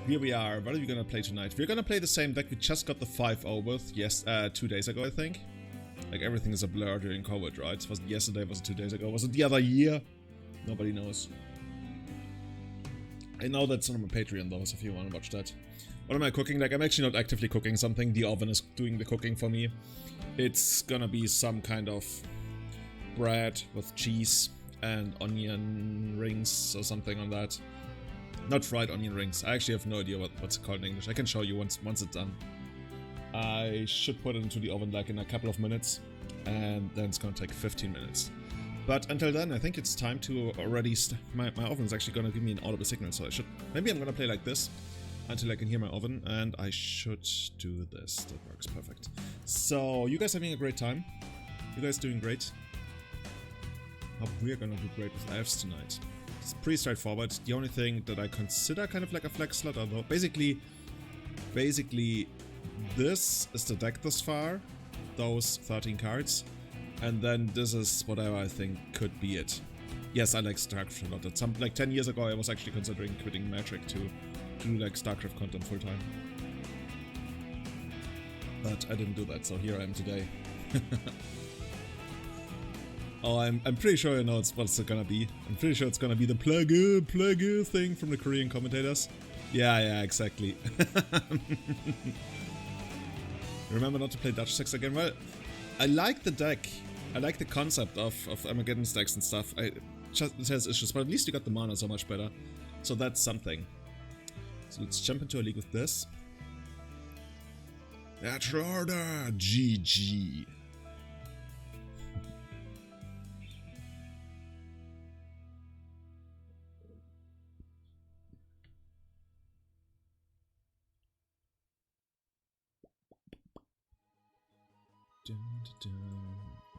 here we are. What are we gonna play tonight? We're gonna play the same deck we just got the 5-0 with 2 days ago, I think. Like, everything is a blur during COVID, right? Was it yesterday? Was it 2 days ago? Was it the other year? Nobody knows. I know that's on my Patreon, though, so if you want to watch that. What am I cooking? Like, I'm actually not actively cooking something. The oven is doing the cooking for me. It's gonna be some kind of bread with cheese and onion rings or something on that. Not fried onion rings. I actually have no idea what's it called in English. I can show you once it's done. I should put it into the oven like in a couple of minutes, and then it's gonna take 15 minutes. But until then, I think it's time to already my oven's actually gonna give me an audible signal, so maybe I'm gonna play like this until I can hear my oven, and I should do this. That works perfect. So, you guys having a great time? You guys doing great? Hope we're gonna do great with Elves tonight. It's pretty straightforward. The only thing that I consider kind of like a flex slot, although basically this is the deck thus far, those 13 cards, and then this is whatever I think could be it. Yes, I like StarCraft a lot. Like 10 years ago, I was actually considering quitting Magic to do like StarCraft content full time, but I didn't do that, so here I am today. Oh, I'm pretty sure I know what's it gonna be. I'm pretty sure it's gonna be the plugger thing from the Korean commentators. Yeah, exactly. Remember not to play Dutch decks again? Well, I like the deck. I like the concept of Armageddon decks and stuff. It has issues, but at least you got the mana so much better. So that's something. So let's jump into a league with this. That's order! GG.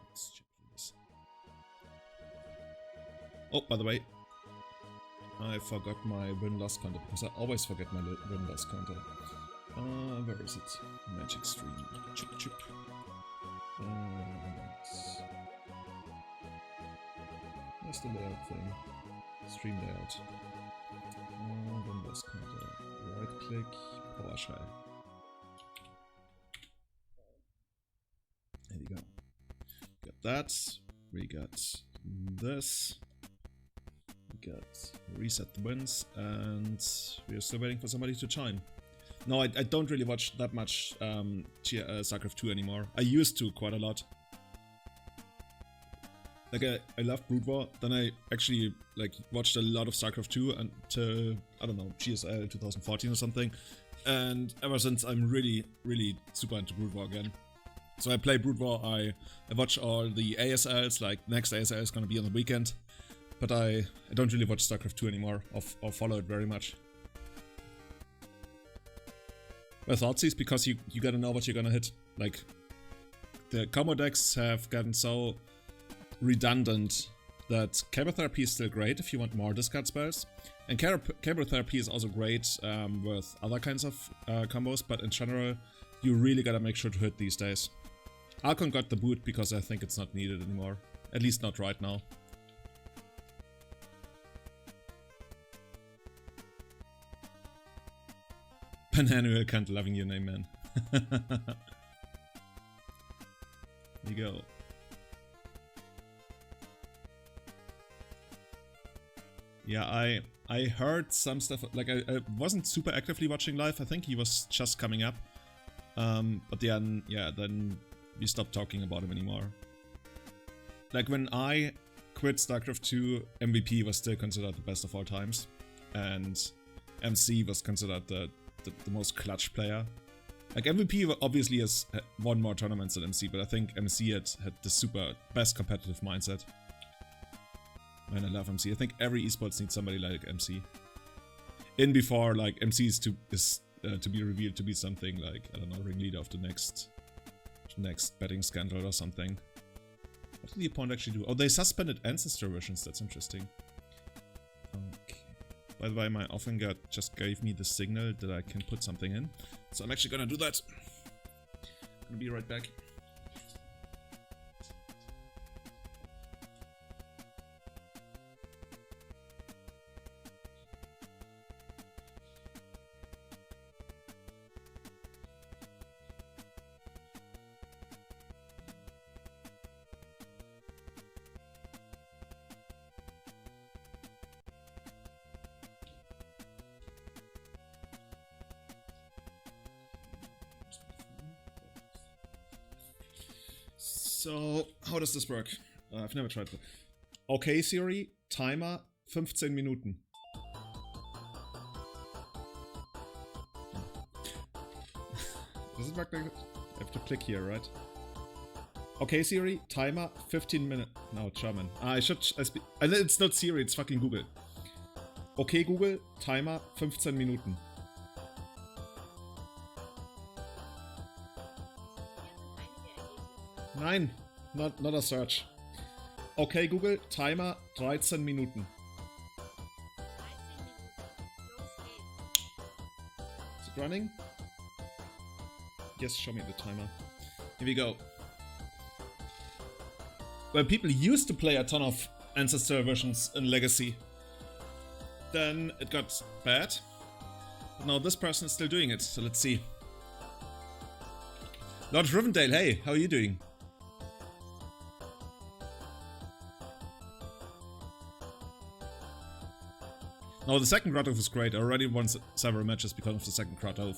Let's check this. Oh, by the way, I forgot my win-loss counter, because I always forget my win-loss counter. Where is it? Magic Stream. Chip. Where's the layout thing? Stream layout. Win-loss counter. Right-click. PowerShell. There you go. Got that. We got this. We got reset the wins, and we're still waiting for somebody to join. No, I don't really watch that much StarCraft 2 anymore. I used to quite a lot. Like I love Brood War. Then I actually like watched a lot of StarCraft 2 until, I don't know, GSL 2014 or something. And ever since, I'm really super into Brood War again. So I play Brood War, I watch all the ASLs, like next ASL is gonna be on the weekend. But I don't really watch StarCraft 2 anymore, or follow it very much. My thoughts is because you gotta know what you're gonna hit. Like, the combo decks have gotten so redundant that Cable Therapy is still great if you want more discard spells. And Cable Therapy is also great with other kinds of combos, but in general, you really gotta make sure to hit these days. Archon got the boot because I think it's not needed anymore. At least not right now. Pananuel can't loving your name, man. There you go. Yeah, I heard some stuff, like I wasn't super actively watching live, I think he was just coming up. But then we stopped talking about him anymore. Like when I quit StarCraft 2, MVP was still considered the best of all times. And MC was considered the most clutch player. Like MVP obviously has won more tournaments than MC, but I think MC had the super best competitive mindset. Man, I love MC. I think every esports needs somebody like MC. In before like MC is to be revealed to be something like, I don't know, ringleader of the next betting scandal or something. What did the opponent actually do? Oh, they suspended Ancestor versions. That's interesting. Okay. By the way, my Offengar just gave me the signal that I can put something in. So I'm actually gonna do that. Gonna be right back. So, how does this work? I've never tried that. Okay, Siri, Timer, 15 Minuten. Does it work like that? I have to click here, right? Okay, Siri, Timer, 15 minutes. No, German. It's not Siri, it's fucking Google. Okay, Google, Timer, 15 Minuten. Nein, not a search. Okay, Google, Timer, 13 Minuten. Is it running? Yes, show me the timer. Here we go. Well, people used to play a ton of Ancestor versions in Legacy. Then it got bad. But now this person is still doing it, so let's see. Lord Rivendale, hey, how are you doing? No, the second Grotto is great. I already won several matches because of the second Grotto.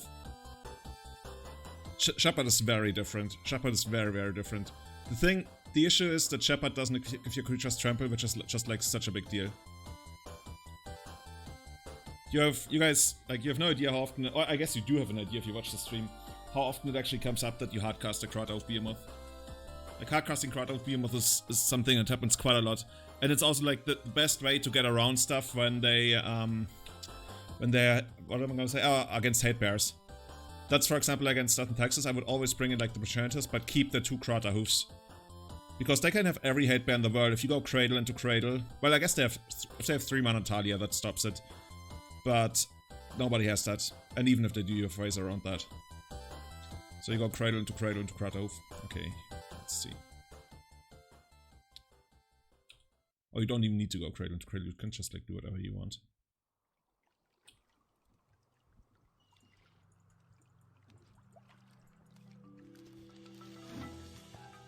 Shepherd is very different. Shepherd is very, very different. The issue is that Shepherd doesn't give your creatures trample, which is just like such a big deal. You guys, like, you have no idea how often, or I guess you do have an idea if you watch the stream, how often it actually comes up that you hardcast a Grotto Behemoth. Like, hardcasting Grotto Behemoth is something that happens quite a lot. And it's also like the best way to get around stuff when they're, what am I gonna say? Against hate bears. That's, for example, against certain Texas, I would always bring in like the Progenitors, but keep the 2 Krata Hoofs. Because they can have every hate bear in the world. If you go Cradle into Cradle, well, I guess if they have 3 mana Talia, that stops it. But nobody has that. And even if they do, you have ways around that. So you go Cradle into Krata Hoof. Okay, let's see. Oh, you don't even need to go Cradle into Cradle, you can just like do whatever you want.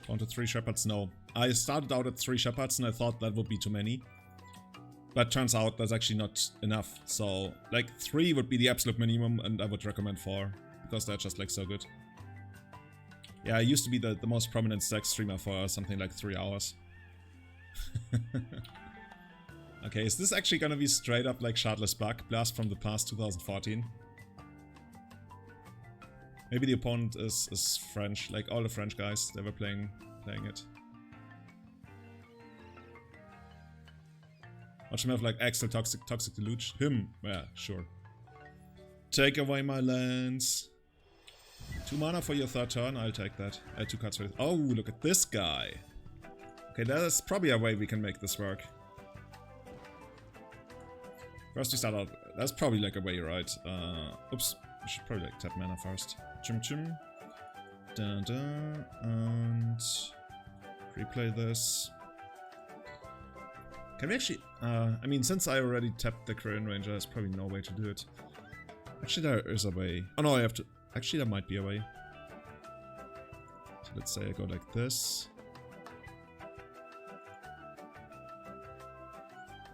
Down to 3 Shepherds? No. I started out at 3 Shepherds and I thought that would be too many. But turns out that's actually not enough. So, like, 3 would be the absolute minimum and I would recommend 4. Because they're just, like, so good. Yeah, I used to be the most prominent stack streamer for something like 3 hours. Okay, is this actually gonna be straight up like Shardless Bug? Blast from the Past 2014? Maybe the opponent is French, like all the French guys, they were playing it. Watch him have like Axel Toxic Deluge. Him, yeah, sure. Take away my lands. 2 mana for your 3rd turn, I'll take that. Add 2 cards for it. Oh, look at this guy. Okay, there's probably a way we can make this work. First we start out, that's probably like a way, right? Oops, we should probably like tap mana first. Chim chim. Da da. And replay this. Can we actually, I mean, since I already tapped the Korean Ranger, there's probably no way to do it. Actually, there is a way. Oh no, I have to, actually there might be a way. So let's say I go like this.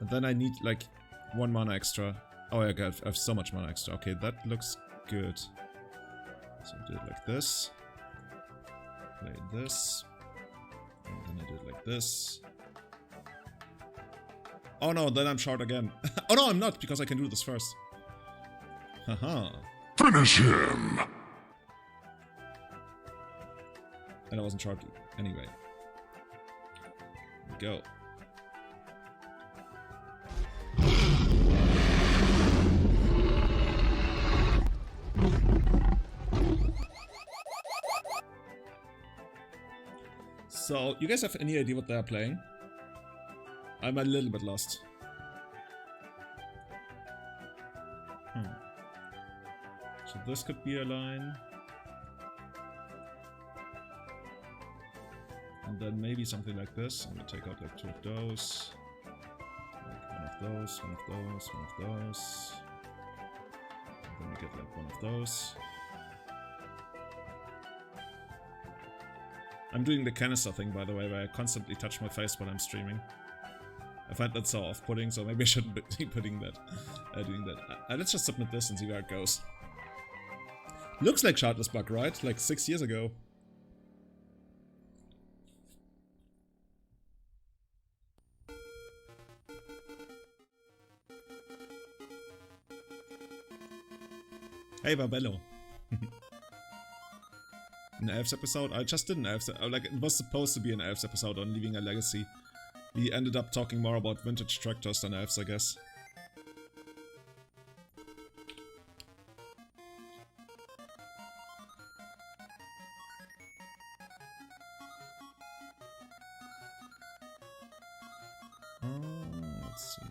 And then I need like 1 mana extra. Oh yeah, God, I have so much mana extra. Okay, that looks good. So I do it like this. Play this. And then I do it like this. Oh no, then I'm short again. Oh no, I'm not, because I can do this first. Haha. Finish him! And I wasn't short anyway. Here we go. So, you guys have any idea what they're playing? I'm a little bit lost. So this could be a line. And then maybe something like this. I'm gonna take out like 2 of those. Like 1 of those, 1 of those, 1 of those. And then we get like 1 of those. I'm doing the canister thing, by the way, where I constantly touch my face while I'm streaming. I find that so off-putting, so maybe I shouldn't be putting that, doing that. Let's just submit this and see where it goes. Looks like Shardless Bug, right? Like 6 years ago. Hey, Barbello. An Elves episode? I just did an Elves. Like, it was supposed to be an Elves episode on Leaving a Legacy. We ended up talking more about vintage tractors than Elves, I guess. Let's see.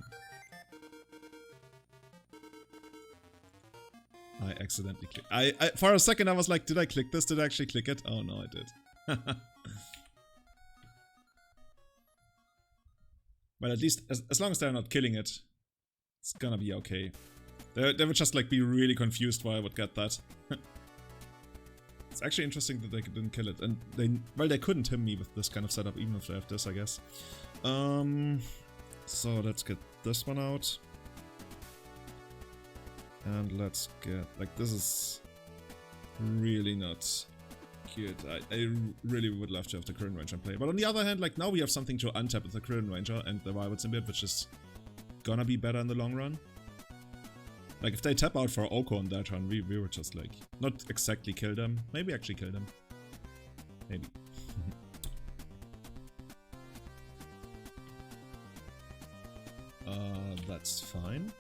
I accidentally clicked. I for a second I was like, did I click this? Did I actually click it? Oh no, I did. But at least as long as they're not killing it, it's gonna be okay. They would just like be really confused why I would get that. It's actually interesting that they didn't kill it, and they couldn't hit me with this kind of setup even if they have this, I guess. So let's get this one out. And let's get, like, this is really not good. I really would love to have the Current Ranger in play. But on the other hand, like, now we have something to untap with the Current Ranger and the Violet Symbiote, which is gonna be better in the long run. Like, if they tap out for Oko on that turn, we would just, like, not exactly kill them. Maybe actually kill them. Maybe. That's fine.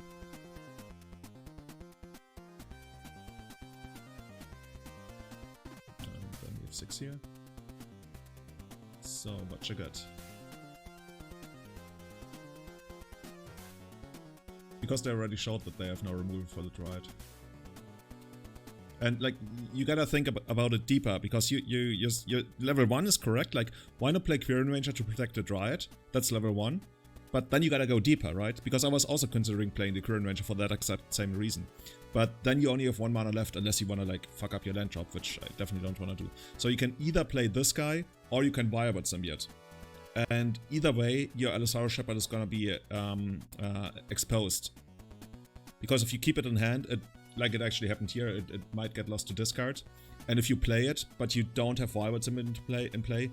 And then we have 6 here. So, what you got? Because they already showed that they have no removal for the Dryad. And, like, you gotta think about it deeper, because your level 1 is correct. Like, why not play Quirion Ranger to protect the Dryad? That's level 1. But then you gotta go deeper, right? Because I was also considering playing the Quirion Ranger for that exact same reason. But then you only have 1 mana left unless you wanna, like, fuck up your land drop, which I definitely don't wanna do. So you can either play this guy, or you can Wirebird Symbiote. And either way, your Allosaurus Shepherd is gonna be exposed. Because if you keep it in hand, like it actually happened here, it might get lost to discard. And if you play it, but you don't have Wirebird Symbiote in play,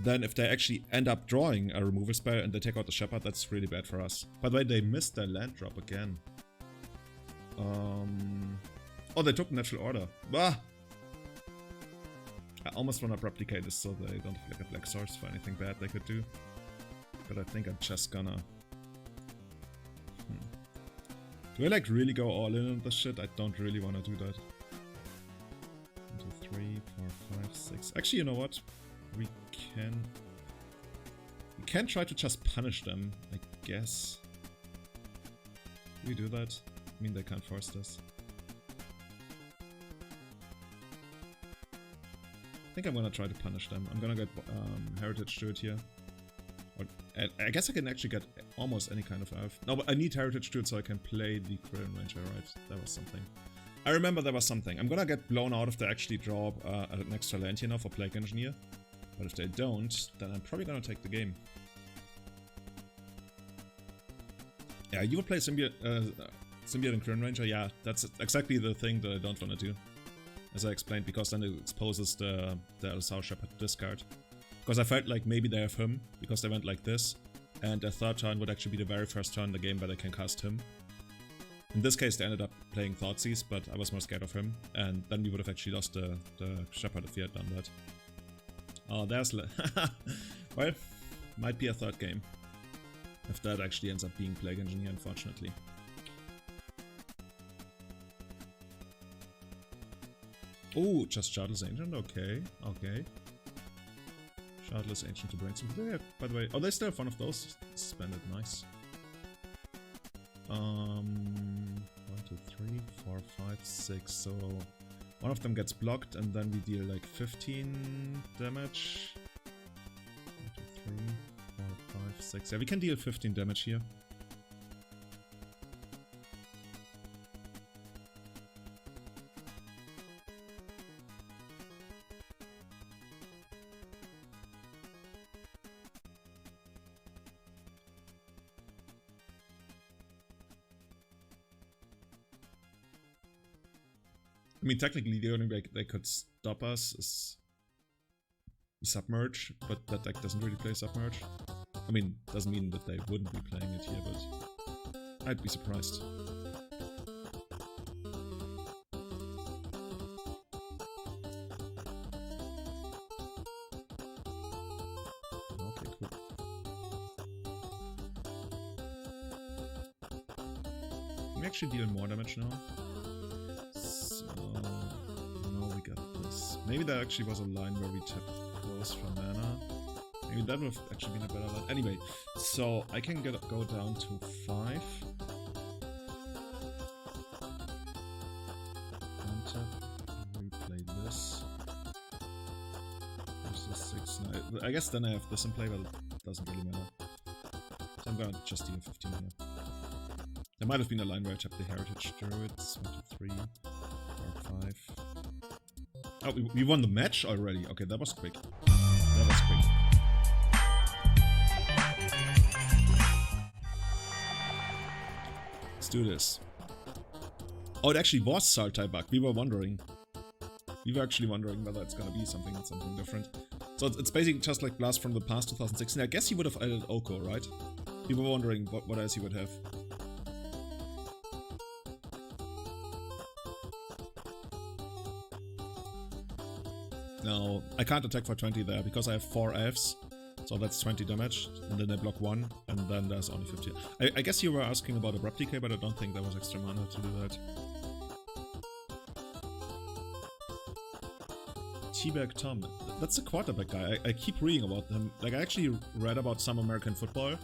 then if they actually end up drawing a removal spell and they take out the Shepherd, that's really bad for us. By the way, they missed their land drop again. Oh, they took Natural Order. Ah! I almost want to replicate this so they don't have like a black source for anything bad they could do. But I think I'm just gonna... Do I like really go all in on this shit? I don't really want to do that. 1, 2, 3, 4, 5, 6. Actually, you know what? We can try to just punish them, I guess. Do we do that? I mean, they can't force this. I think I'm gonna try to punish them. I'm gonna get Heritage Druid here. Or, I guess I can actually get almost any kind of elf. No, but I need Heritage Druid so I can play the Quirion Ranger, right? That was something. I remember there was something. I'm gonna get blown out if they actually draw an extra land here now for Plague Engineer. But if they don't, then I'm probably gonna take the game. Yeah, you would play Symbiote and Quirion Ranger? Yeah, that's exactly the thing that I don't want to do. As I explained, because then it exposes the Allosaurus Shepherd to discard. Because I felt like maybe they have him, because they went like this, and their third turn would actually be the very first turn in the game where they can cast him. In this case, they ended up playing Thoughtseize, but I was more scared of him, and then we would have actually lost the Shepherd if we had done that. Oh, there's... well, might be a third game. If that actually ends up being Plague Engineer, unfortunately. Oh, just Shardless Ancient, okay, okay. Shardless Ancient to Brainstorm. Yeah, by the way, oh, they still have one of those suspended, nice. 1, 2, 3, 4, 5, 6, so... One of them gets blocked, and then we deal like 15 damage. 1, 2, 3, 4, 5, 6. Yeah, we can deal 15 damage here. I mean, technically, the only way they could stop us is Submerge, but that deck doesn't really play Submerge. I mean, doesn't mean that they wouldn't be playing it here, but I'd be surprised. we actually deal more damage now? So, now we got this. Maybe there actually was a line where we tapped those for mana. Maybe that would have actually been a better line. Anyway, so I can go down to 5. Replay this. There's the 6. No, I guess then I have this in play, but it doesn't really matter. So I'm gonna just deal 15 here. There might have been a line where I tapped the Heritage Druids. 1, 2, 3, 4, 5. Oh, we won the match already. Okay, that was quick. That was quick. Let's do this. Oh, it actually was Sultai bug. We were wondering. We were actually wondering whether it's gonna be something different. So it's basically just like Blast from the Past 2016. I guess he would have added Oko, right? We were wondering what else he would have. No, I can't attack for 20 there because I have 4 Elves. So that's 20 damage, and then I block 1, and then there's only 50. I guess you were asking about Abrupt Decay, but I don't think there was extra mana to do that. Teabag Tom, that's a quarterback guy. I keep reading about him. Like, I actually read about some American football,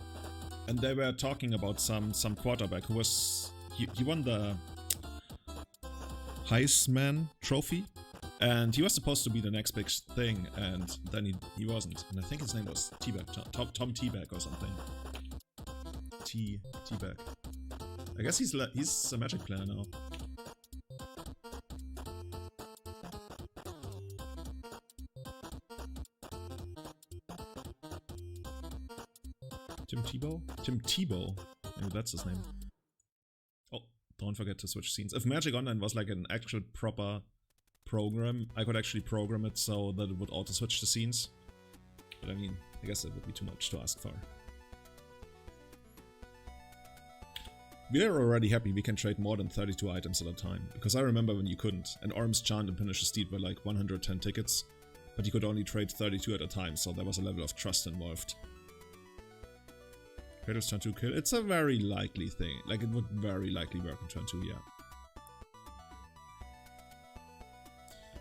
and they were talking about some quarterback who was... He won the Heisman Trophy. And he was supposed to be the next big thing, and then he wasn't. And I think his name was Teabag, Tom Teabag or something. Teabag. I guess he's a Magic player now. Tim Tebow? Maybe that's his name. Oh, don't forget to switch scenes. If Magic Online was like an actual proper program, I could actually program it so that it would auto-switch the scenes. But I mean, I guess that would be too much to ask for. We are already happy we can trade more than 32 items at a time, because I remember when you couldn't, and Orm's Chant and Punisher's Steed were like 110 tickets, but you could only trade 32 at a time, so there was a level of trust involved. Kratos turn 2 kill, it's a very likely thing, like it would very likely work in turn 2, yeah.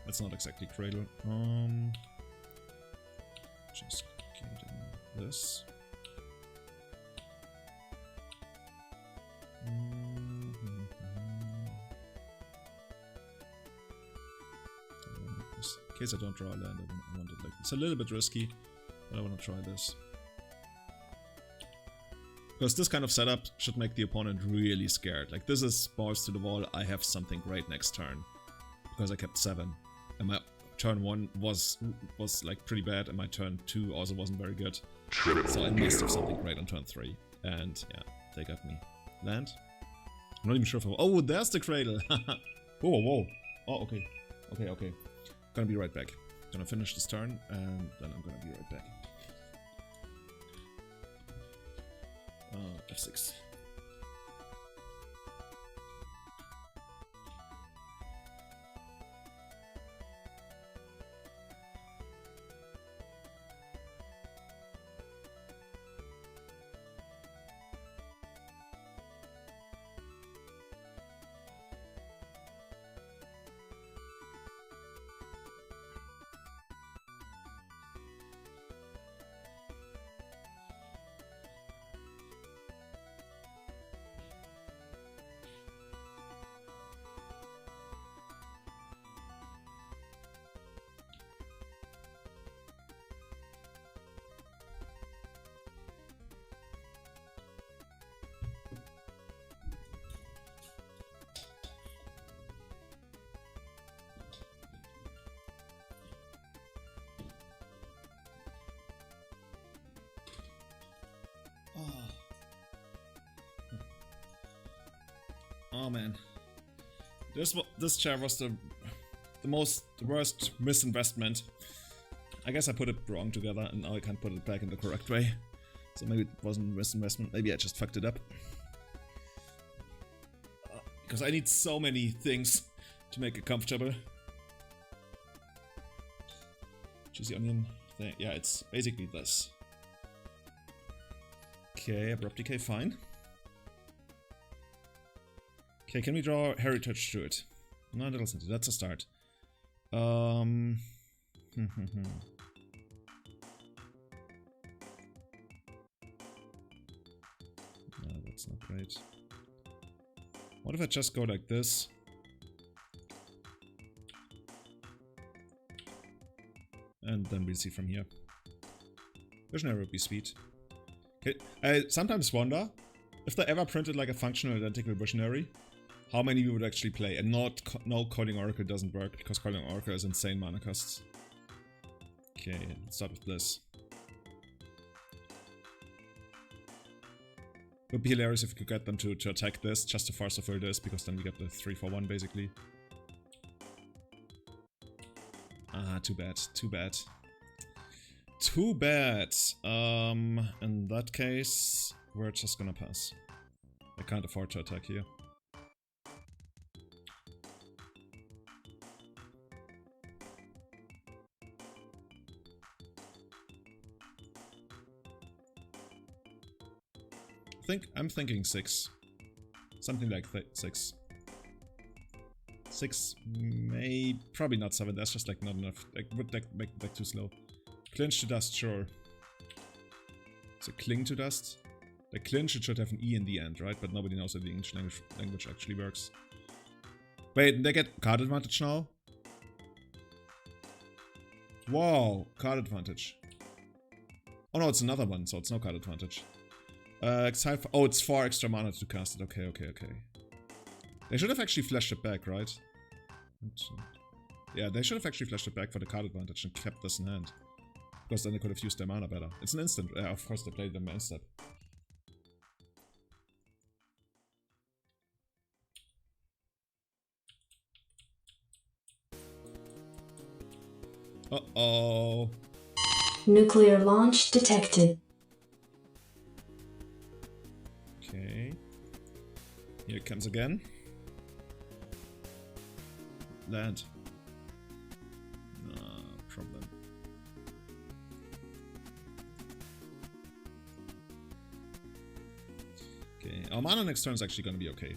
That's not exactly Cradle. Just getting this. In case I don't draw a land, I want it like it's a little bit risky, but I want to try this. Because this kind of setup should make the opponent really scared. Like, this is balls to the wall, I have something great next turn. Because I kept 7. And my turn 1 was like pretty bad, and my turn 2 also wasn't very good. So I must have something great on turn 3. And yeah, they got me. Land? I'm not even sure if I... Oh, there's the Cradle! Whoa, whoa. Oh, okay. Okay. Gonna be right back. Gonna finish this turn, and then I'm gonna be right back. F6. Oh man, this chair was the worst misinvestment. I guess I put it wrong together, and now I can't put it back in the correct way. So maybe it wasn't a misinvestment. Maybe I just fucked it up. Because I need so many things to make it comfortable. Cheesy onion thing. Yeah, it's basically this. Okay, Abrupt Decay, fine. Okay, can we draw Heritage to it? No, that's a start. No, that's not great. What if I just go like this? And then we'll see from here. Visionary would be sweet. Okay. I sometimes wonder if they ever printed like a functional identical Visionary, how many we would actually play. And no, Calling Oracle doesn't work because Calling Oracle has insane mana costs. Okay, let's start with this. It would be hilarious if we could get them to attack this just to force fulfill this, because then we get the 3-for-1 basically. Ah, too bad, too bad. Too bad. In that case, we're just gonna pass. I can't afford to attack here. I'm thinking 6. Something like 6. 6, probably not 7. That's just like not enough. Like would make that too slow. Clinch to dust, sure. So cling to dust. The clinch, it should have an E in the end, right? But nobody knows that the English language actually works. Wait, they get card advantage now? Wow, card advantage. Oh no, it's another one, so it's no card advantage. Exile for, oh, it's 4 extra mana to cast it. Okay. They should have actually flashed it back, right? Yeah, they should have actually flashed it back for the card advantage and kept this in hand. Because then they could have used their mana better. It's an instant. Of course they played them instant. Uh-oh. Nuclear launch detected. Okay. Here it comes again. Land. No problem. Okay, our mana next turn is actually going to be okay.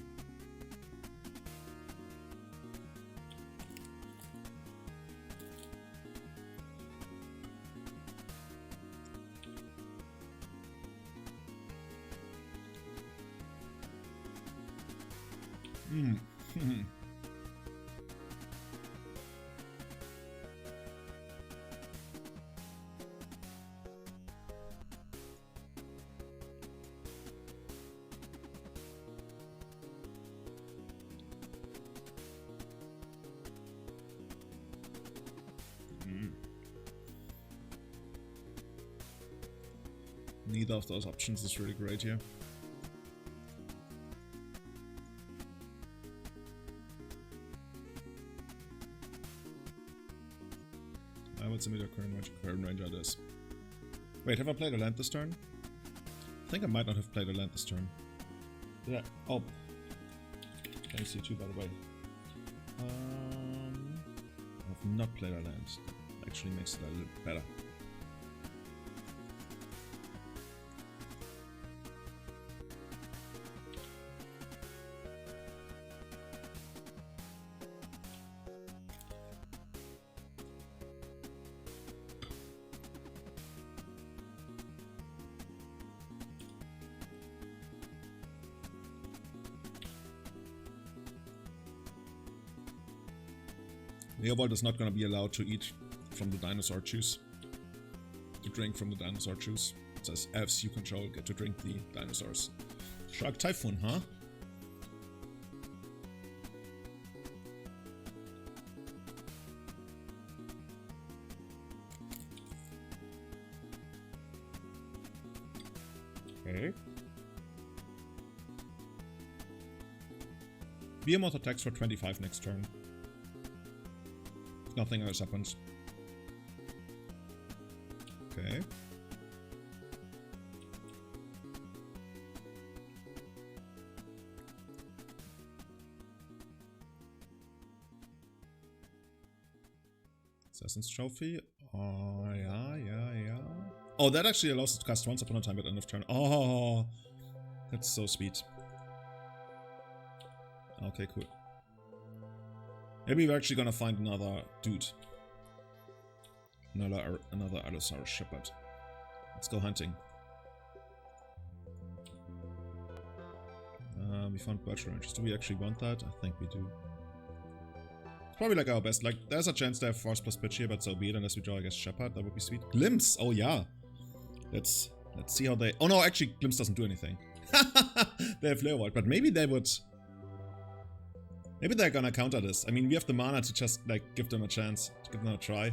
Neither of those options is really great here. I would submit a current range on this. Wait, have I played a land this turn? I think I might not have played a land this turn. Did I? Oh. Thanks you too, by the way. I have not played a land. That actually makes it a little better. Leopold is not going to be allowed to eat from the dinosaur juice. To drink from the dinosaur juice. It says, Elves you control get to drink the dinosaurs. Shark Typhoon, huh? Okay. Behemoth attacks for 25 next turn. Nothing else happens. Okay. Assassin's Trophy. Oh, yeah. Oh, that actually allows us to cast once upon a time at end of turn. Oh, that's so sweet. Okay, cool. Maybe we're actually gonna find another dude. Another Allosaurus shepherd. Let's go hunting. We found birch ranges. Do we actually want that? I think we do. It's probably like our best. Like, there's a chance to have force plus pitch here, but so be it. Unless we draw, I guess, shepherd. That would be sweet. Glimpse! Oh, yeah. Let's see how they... Oh, no, actually, Glimpse doesn't do anything. They have Leovold, but maybe they would... Maybe they're gonna counter this. I mean, we have the mana to just, like, give them a chance. To give them a try.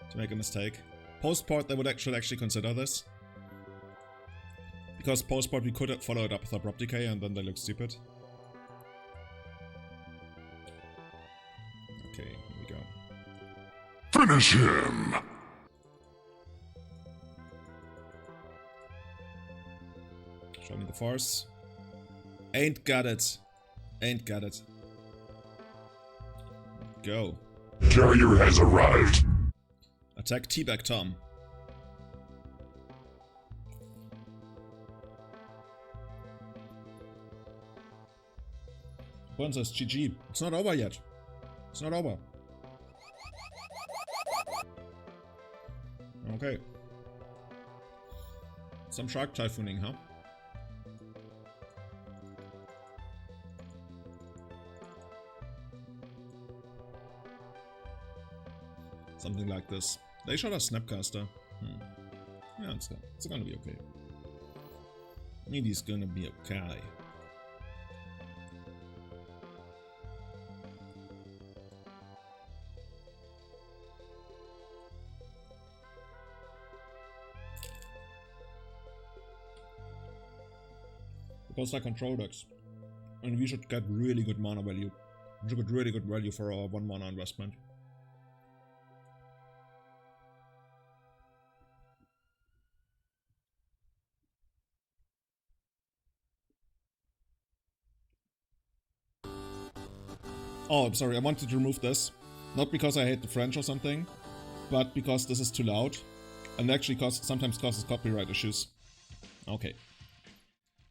To make a mistake. Post-port, they should actually consider this. Because post-port, we could follow it up with Abrupt Decay, and then they look stupid. Okay, here we go. Finish him! Show me the force. Ain't got it. Ain't got it. Go. Carrier has arrived. Attack Teabag Tom. Burn says GG. It's not over yet. It's not over. Okay. Some shark typhooning, huh? Something like this. They shot a Snapcaster. Yeah, it's gonna be okay. Maybe it's gonna be okay. Because they're control decks. And we should get really good mana value. We should get really good value for our 1 mana investment. Oh, I'm sorry, I wanted to remove this. Not because I hate the French or something, but because this is too loud. And actually sometimes causes copyright issues. Okay.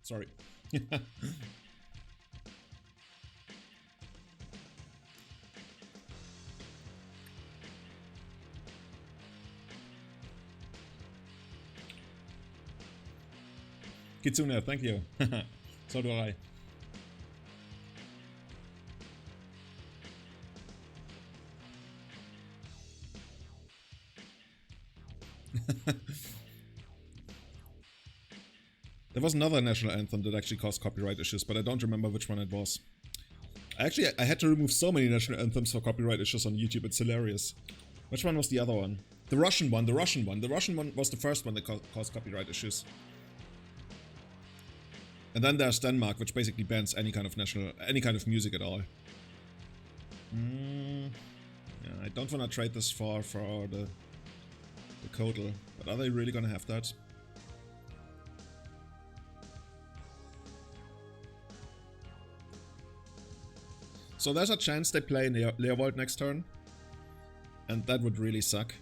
Sorry. Kitsune, thank you. So do I. There was another national anthem that actually caused copyright issues, but I don't remember which one it was. Actually, I had to remove so many national anthems for copyright issues on YouTube, it's hilarious. Which one was the other one? The Russian one, the Russian one. The Russian one was the first one that caused copyright issues. And then there's Denmark, which basically bans any kind of music at all. Yeah, I don't want to trade this for the Kodal, but are they really gonna have that? So there's a chance they play Leovold next turn, and that would really suck.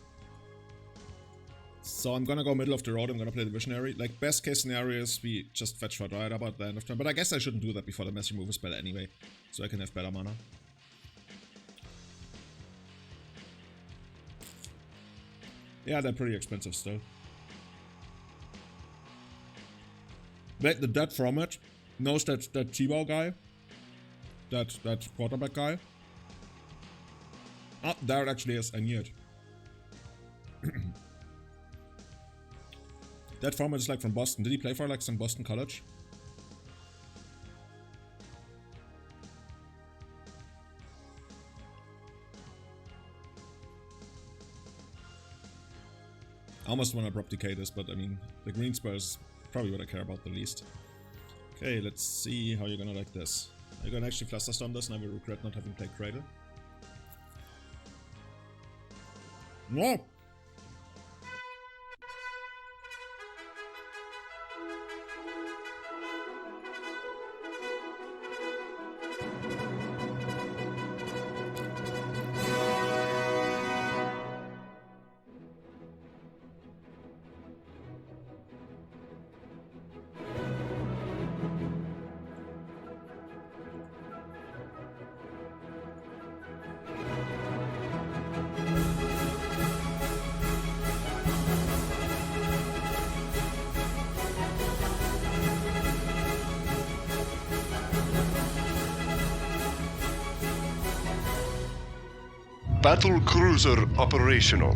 So I'm gonna go middle of the road, I'm gonna play the Visionary. Like, best case scenario is we just fetch for Dryad about the end of turn, but I guess I shouldn't do that before the Mass Removal spell anyway, so I can have better mana. Yeah, they're pretty expensive still. But the dead from it knows that T-Bow guy, that quarterback guy. Oh, there it actually is, I knew it. That farmer is like from Boston. Did he play for like some Boston college? I almost want to Abrupt Decay this, but I mean, the green spell is probably what I care about the least. Okay, let's see how you're gonna like this. Are you gonna actually Flusterstorm this and I will regret not having played Cradle? No! Battle cruiser operational.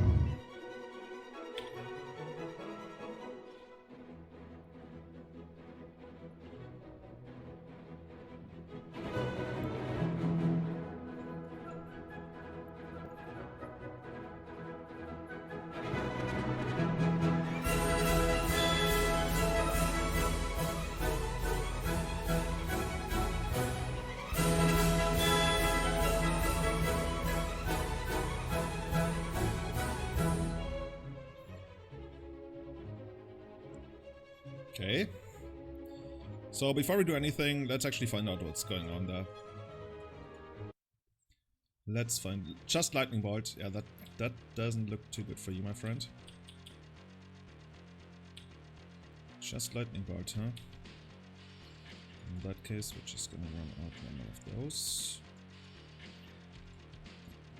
Okay. So before we do anything, let's actually find out what's going on there. Let's find just lightning bolt. Yeah, that doesn't look too good for you, my friend. Just lightning bolt, huh? In that case, we're just gonna run out one of those.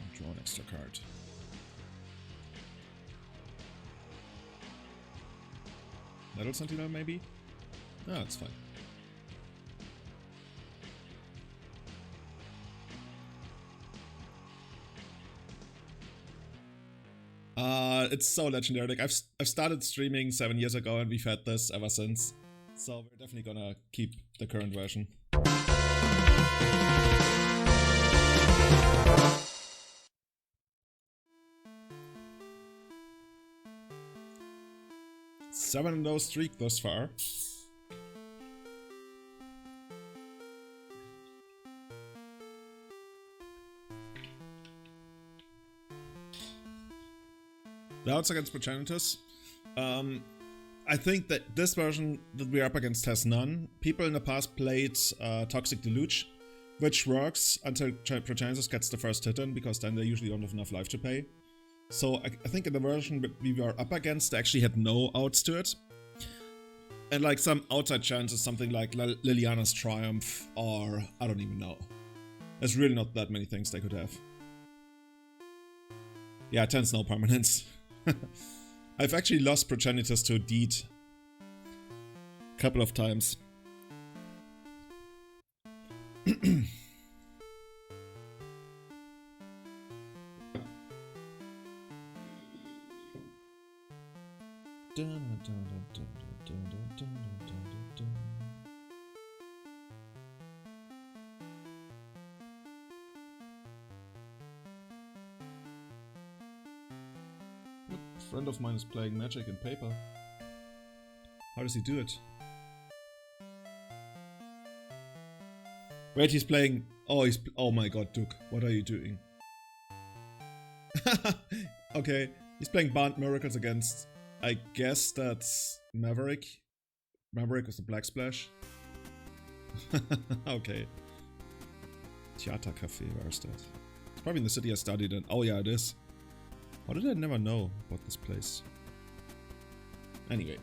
And draw an extra card. Metal Sentinel, maybe? No, it's fine. It's so legendary. Like I've started streaming 7 years ago, and we've had this ever since. So we're definitely gonna keep the current version. Seven in those streak thus far. Now it's against Progenitors. I think that this version that we're up against has none. People in the past played Toxic Deluge, which works until Progenitors gets the first hit in, because then they usually don't have enough life to pay. So I think in the version that we were up against, they actually had no outs to it. And like some outside chances, something like Liliana's Triumph, or I don't even know. There's really not that many things they could have. Yeah, 10's no permanence. I've actually lost Progenitors to Deed a couple of times. A friend of mine is playing Magic and paper. How does he do it? Wait, he's playing... Oh my god, Duke. What are you doing? Okay, he's playing Band Miracles against... I guess that's Maverick. Maverick with the Black Splash. Okay. Theater Cafe, where's that? It's probably in the city I studied in. Oh yeah, it is. How did I never know about this place? Anyway,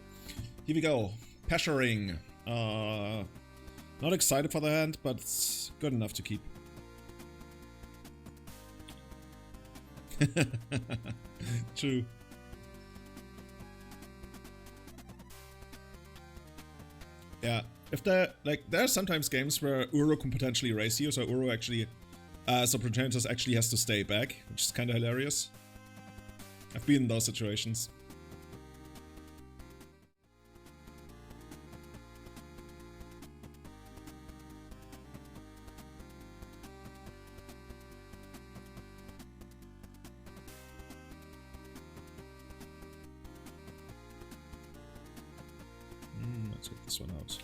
here we go. Pesharing. Not excited for the hand, but it's good enough to keep. True. Yeah, if there are sometimes games where Uro can potentially race you, so Uro actually, so Progenitors actually has to stay back, which is kind of hilarious. I've been in those situations. Let's get this one out.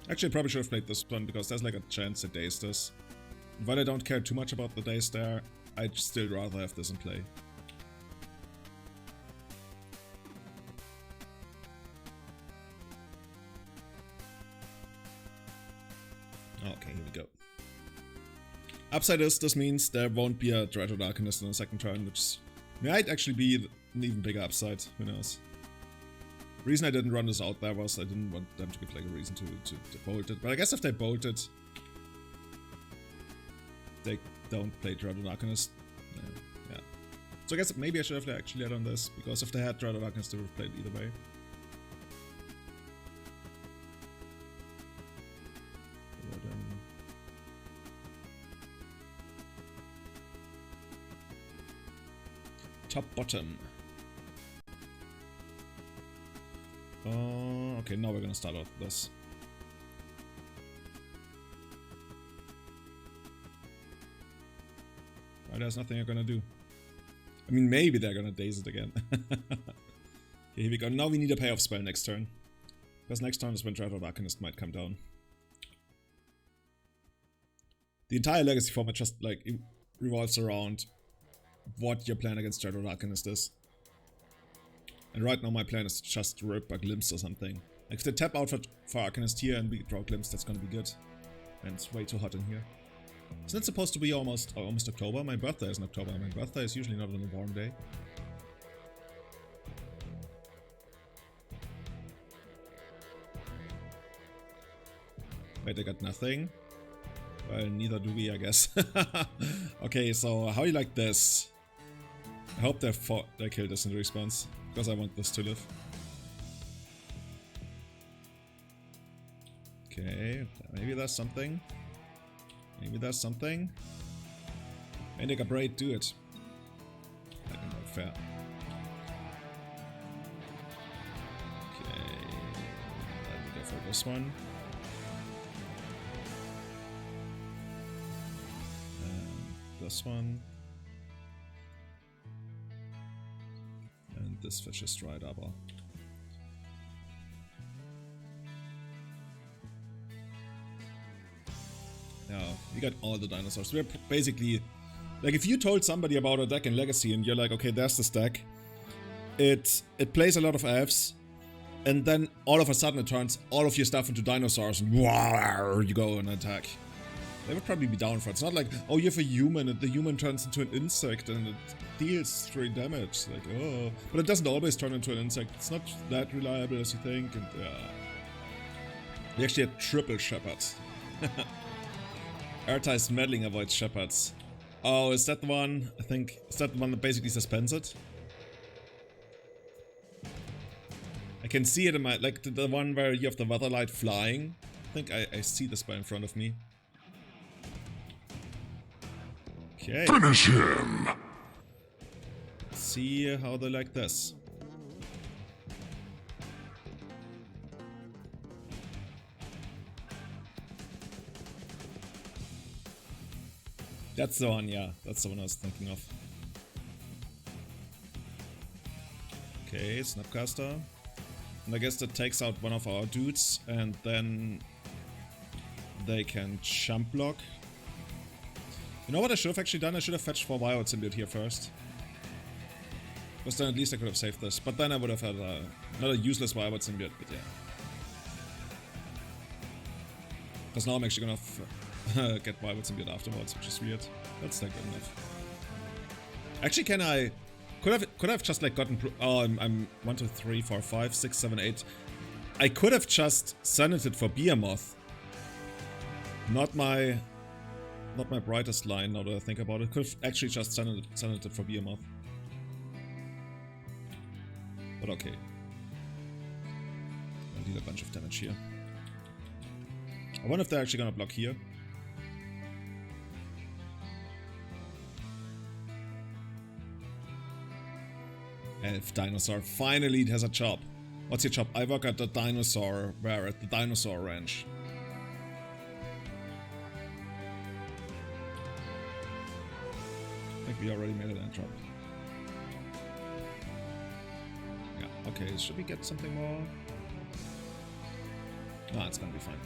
Actually, I probably should have played this one because there's like a chance it days this. While I don't care too much about the days there, I'd still rather have this in play. Okay, here we go. Upside is, this means there won't be a Dreaded Arcanist in the second turn, which might actually be an even bigger upside, who knows. The reason I didn't run this out there was I didn't want them to get like a reason to bolt it, but I guess if they bolted, they don't play Dreaded Arcanist. Yeah. So I guess maybe I should have actually led on this, because if they had Dreaded Arcanist, they would have played either way. Top, bottom. Okay, now we're gonna start out with this. Right, there's nothing you're gonna do. I mean, maybe they're gonna daze it again. Okay, here we go. Now we need a payoff spell next turn. Because next turn is when Dread Arcanist might come down. The entire legacy format just like revolves around what your plan against Dread Arcanist is. And right now my plan is to just rip a glimpse or something. Like if they tap out for Arcanist here and we draw a glimpse, that's gonna be good. And it's way too hot in here. Isn't it supposed to be almost October? My birthday is in October. My birthday is usually not on a warm day. Wait, I got nothing. Well, neither do we, I guess. Okay, so how do you like this? I hope they kill this in response, because I want this to live. Okay, maybe there's something. Maybe there's something. Make a braid, do it. I think that's fair. Okay, I'll go for this one. This one. And this fish is dried up. Yeah, we got all the dinosaurs. We're basically... Like, if you told somebody about a deck in Legacy and you're like, okay, there's this deck. It plays a lot of elves. And then all of a sudden it turns all of your stuff into dinosaurs. And you go and attack. They would probably be down for it. It's not like, oh, you have a human and the human turns into an insect and it deals 3 damage. Like, oh. But it doesn't always turn into an insect. It's not that reliable as you think. And we actually had triple shepherds. Airtized meddling avoids shepherds. Oh, is that the one? I think, is that the one that basically suspends it? I can see it in my, like the one where you have the weatherlight flying. I think I see the spell in front of me. Okay. Finish him! Let's see how they like this. That's the one, yeah. That's the one I was thinking of. Okay, Snapcaster. And I guess that takes out one of our dudes, and then they can jump block. You know what I should have actually done? I should have fetched for Wild Symbiote here first. Because then at least I could have saved this. But then I would have had not a useless Wild Symbiote, but yeah. Because now I'm actually gonna get Wild Symbiote afterwards, which is weird. That's not good enough. Actually, can I... Could I've just like gotten... Oh, I'm 1, 2, 3, 4, 5, 6, 7, 8. I could have just Senated for Behemoth. Not my brightest line, now that I think about it. Could have actually just Senated for Behemoth. But okay. I'll deal a bunch of damage here. I wonder if they're actually gonna block here. Elf Dinosaur. Finally it has a job. What's your job? I work at the dinosaur... Where? At the dinosaur ranch. I think we already made a land drop. Yeah, okay. Should we get something more? No, it's gonna be fine.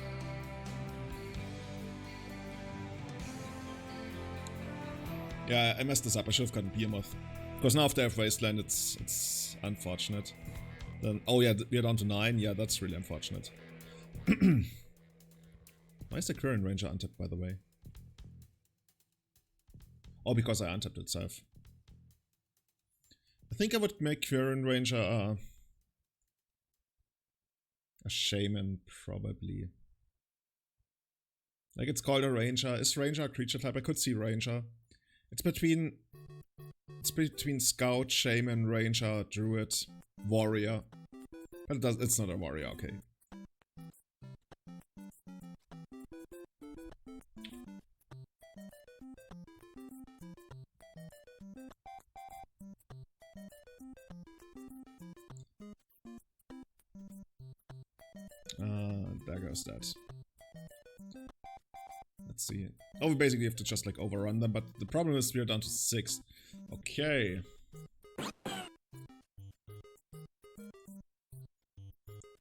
Yeah, I messed this up. I should have gotten Behemoth. Because now after I have Wasteland, it's unfortunate. Then, oh yeah, we're down to 9. Yeah, that's really unfortunate. Why is the current Ranger untapped, by the way? Oh, because I untapped itself. I think I would make Current Ranger a Shaman, probably. Like, it's called a Ranger. Is Ranger a creature type? I could see Ranger. It's between Scout, Shaman, Ranger, Druid, Warrior. But it's not a Warrior, okay. There goes that. Let's see. Oh, we basically have to just like overrun them, but the problem is we're down to 6. Okay.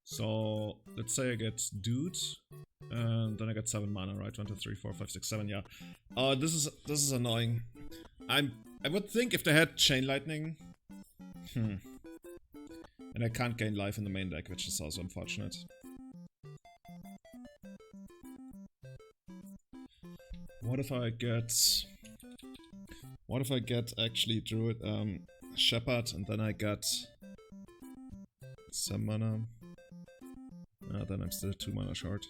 So let's say I get Dude, and then I get 7 mana, right? 1, 2, 3, 4, 5, 6, 7. Yeah. This is annoying. I would think if they had Chain Lightning. And I can't gain life in the main deck, which is also unfortunate. What if I get actually Druid Shepherd, and then I get some mana? Then I'm still 2 mana short.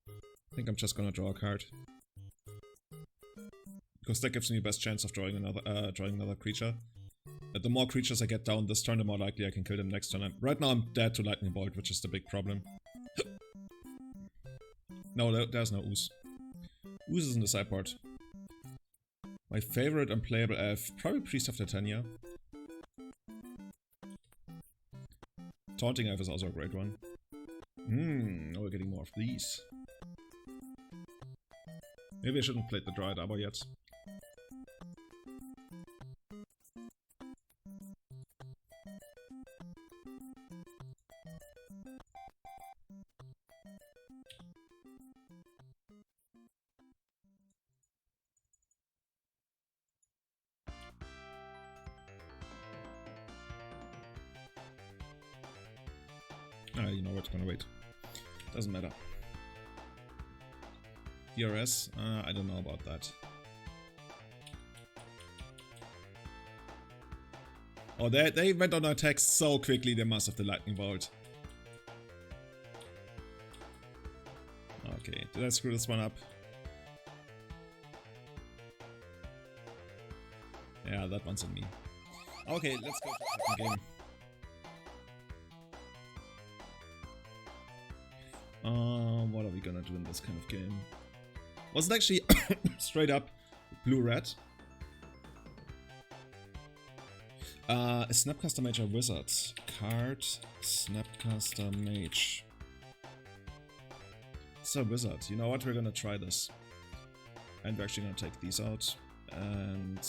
I think I'm just gonna draw a card. Because that gives me the best chance of drawing another creature. The more creatures I get down this turn, the more likely I can kill them next turn. Right now I'm dead to Lightning Bolt, which is the big problem. No, there's no Ooze. Ooze is in the sideboard. My favorite unplayable elf, probably Priest of Titania. Taunting Elf is also a great one. Now we're getting more of these. Maybe I shouldn't play the Dryad Arbor yet. You know what's gonna wait. Doesn't matter. DRS? I don't know about that. Oh, they went on attack so quickly, they must have the Lightning Bolt. Okay, did I screw this one up? Yeah, that one's on me. Okay, let's go to the second game. What are we gonna do in this kind of game? Was it actually straight up blue-red? A Snapcaster Mage or Wizard? Card, Snapcaster Mage. It's a Wizard. You know what? We're gonna try this. And we're actually gonna take these out. And...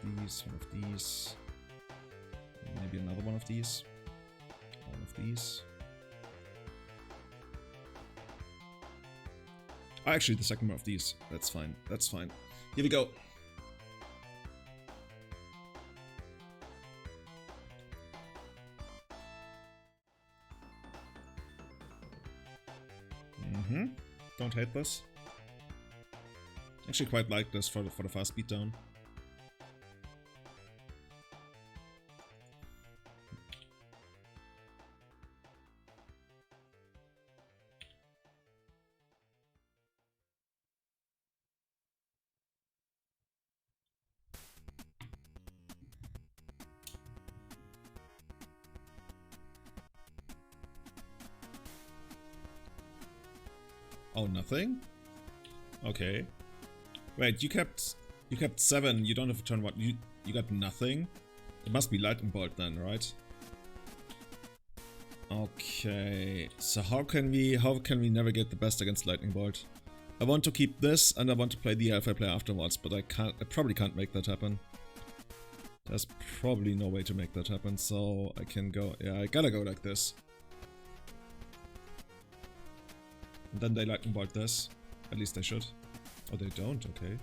one of these. Maybe another one of these. One of these. Oh, actually, the second one of these. That's fine. That's fine. Here we go. Don't hate this. Actually, quite like this for the fast beatdown. Oh, nothing? Okay. Wait, you kept 7, you don't have to turn what? You got nothing? It must be Lightning Bolt then, right? Okay. So how can we navigate the best against Lightning Bolt? I want to keep this and I want to play the elf I play afterwards, but I probably can't make that happen. There's probably no way to make that happen, so I can go, yeah, I gotta go like this. And then they Lightning Bolt this. At least they should. Oh, they don't, okay.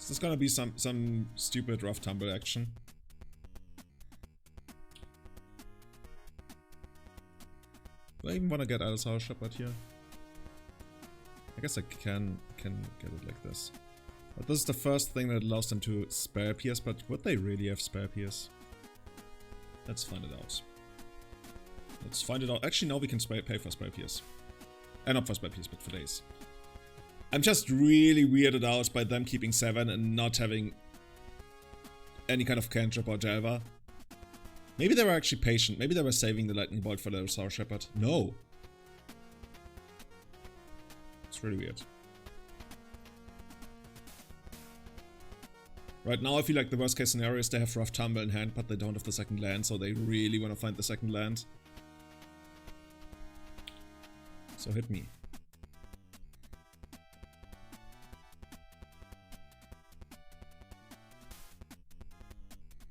Is this gonna be some stupid rough tumble action? Do I even wanna get Elves Shepherd here? I guess I can get it like this. But this is the first thing that allows them to spare Pierce, but would they really have spare Pierce? Let's find it out. Let's find it out. Actually, now we can pay for Spare Pierce. Not for Spare Pierce, but for days. I'm just really weirded out by them keeping 7 and not having any kind of cantrip or Delver. Maybe they were actually patient. Maybe they were saving the Lightning Bolt for the Sour Shepherd. No! It's really weird. Right now I feel like the worst case scenario is they have Rough Tumble in hand, but they don't have the second land, so they really want to find the second land. So hit me.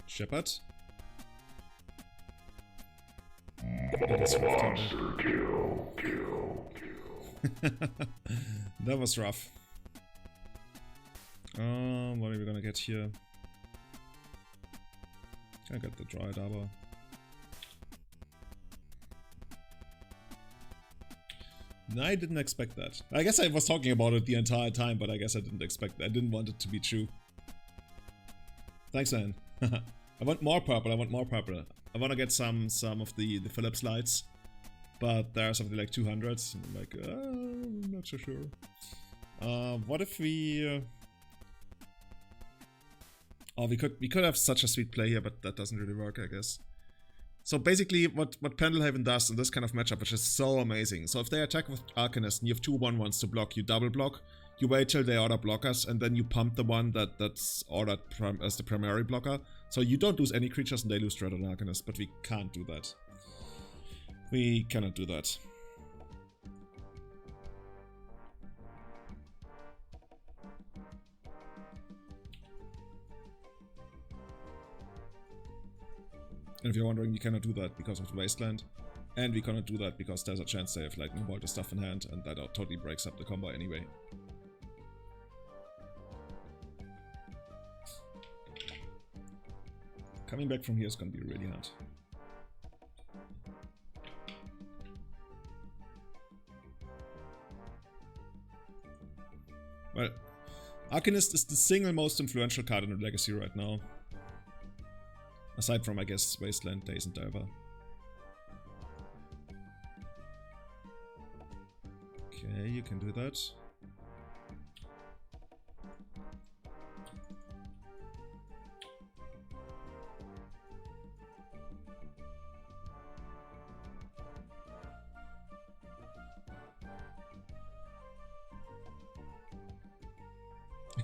Shepherd. Monster kill. That was rough. What are we gonna get here? I got the Dryad Arbor. No, I didn't expect that. I guess I was talking about it the entire time, but I guess I didn't expect that. I didn't want it to be true. Thanks, man. I want more purple, I want more purple. I want to get some of the Philips lights, but there are something like 200. I'm like, I'm not so sure. What if we... Oh, we could have such a sweet play here, but that doesn't really work, I guess. So basically, what Pendelhaven does in this kind of matchup, which is so amazing. So if they attack with Arcanist and you have 2 1/1s to block, you double block. You wait till they order blockers, and then you pump the one that's ordered as the primary blocker. So you don't lose any creatures and they lose Dread on Arcanist, but we can't do that. We cannot do that. And if you're wondering, we cannot do that because of the Wasteland. And we cannot do that because there's a chance they have like no Bolter stuff in hand, and that totally breaks up the combo anyway. Coming back from here is gonna be really hard. Well, Arcanist is the single most influential card in the Legacy right now. Aside from, I guess, Wasteland, Daze, and Delver. Okay, you can do that.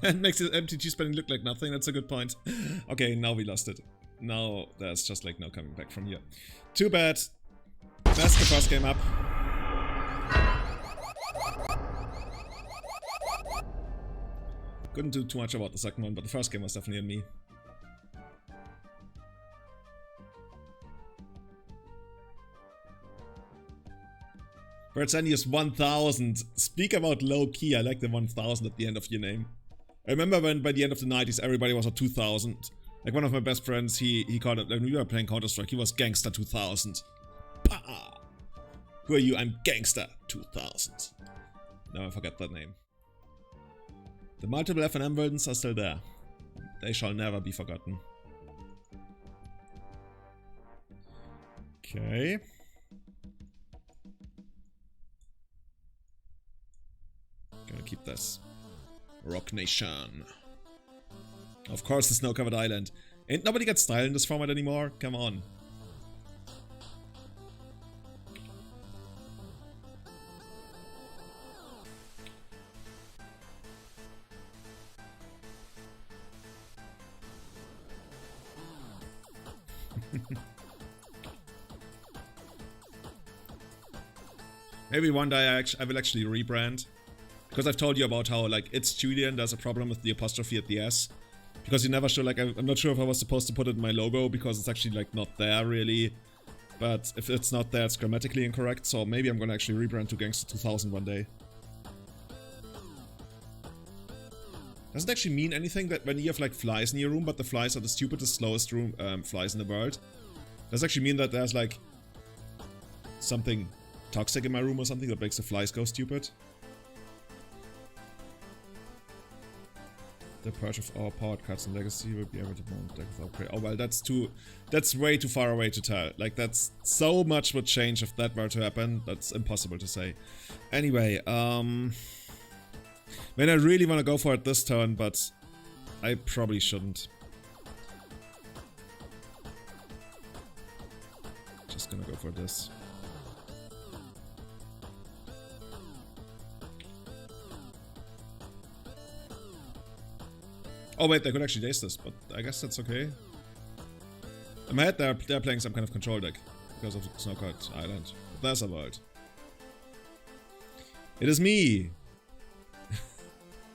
It makes his MTG spending look like nothing, that's a good point. Okay, now we lost it. Now there's just like no coming back from here. Too bad. Messed the first game up. Couldn't do too much about the second one, but the first game was definitely on me. Bertzanius 1000. Speak about low key. I like the 1000 at the end of your name. I remember when by the end of the 90s everybody was at 2000. Like one of my best friends, he called it, when we were playing Counter-Strike, he was Gangster 2000. Pah! Who are you? I'm Gangster 2000. Now I forget that name. The multiple FNM buildings are still there. They shall never be forgotten. Okay. Gonna keep this. Rock Nation. Of course, the snow-covered island. Ain't nobody got style in this format anymore? Come on. Maybe one day I will actually rebrand. Because I've told you about how, like, it's Julian, there's a problem with the apostrophe at the S. Because you never show, like, I'm not sure if I was supposed to put it in my logo, because it's actually, like, not there, really. But if it's not there, it's grammatically incorrect, so maybe I'm gonna actually rebrand to Gangster 2000 one day. Does it actually mean anything that when you have, like, flies in your room, but the flies are the stupidest, slowest flies in the world? Does it actually mean that there's, like, something toxic in my room or something that makes the flies go stupid? The purge of all powered cards in Legacy will be able to mount deck without prey. Oh well, that's way too far away to tell. Like, that's so much would change if that were to happen. That's impossible to say. Anyway, man, I really want to go for it this turn, but I probably shouldn't. Just gonna go for this. Oh wait, they could actually daze this, but I guess that's okay. In my head, they're playing some kind of control deck because of Snowcard Island. But there's a world. It is me.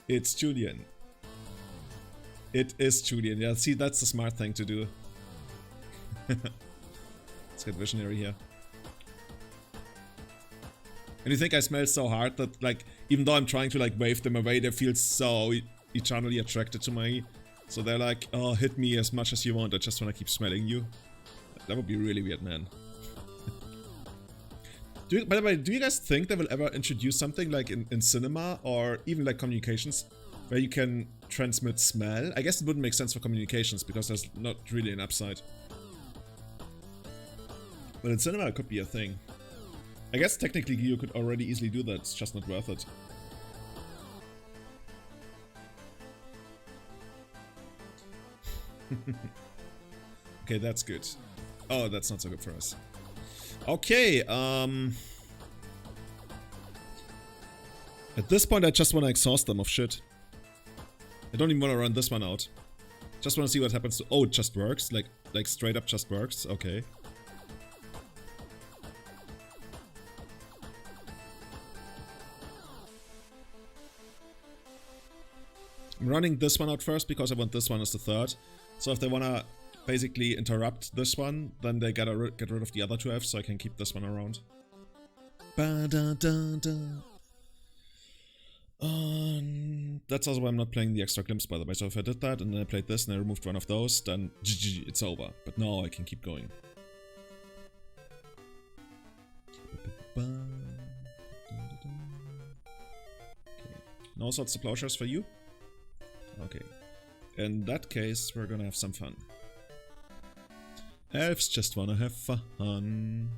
It's Julian. It is Julian. Yeah, see, that's the smart thing to do. Let's get visionary here. And you think I smell so hard that, like, even though I'm trying to, like, wave them away, they feel so eternally attracted to me. So they're like, oh, hit me as much as you want, I just want to keep smelling you. That would be really weird, man. By the way, do you guys think they will ever introduce something like in cinema or even like communications where you can transmit smell? I guess it wouldn't make sense for communications because there's not really an upside. But in cinema it could be a thing. I guess technically you could already easily do that, it's just not worth it. Okay, that's good. Oh, that's not so good for us. Okay, at this point I just want to exhaust them of shit. I don't even want to run this one out. Just want to see what happens to... Oh, it just works? Like straight up just works? Okay. I'm running this one out first because I want this one as the third. So if they want to basically interrupt this one, then they gotta get rid of the other two Fs so I can keep this one around. That's also why I'm not playing the extra glimpse, by the way. So if I did that and then I played this and I removed one of those, then GG, it's over. But now I can keep going. Okay. No sorts of plowshares for you? Okay. In that case, we're gonna have some fun. Elves just wanna have fun.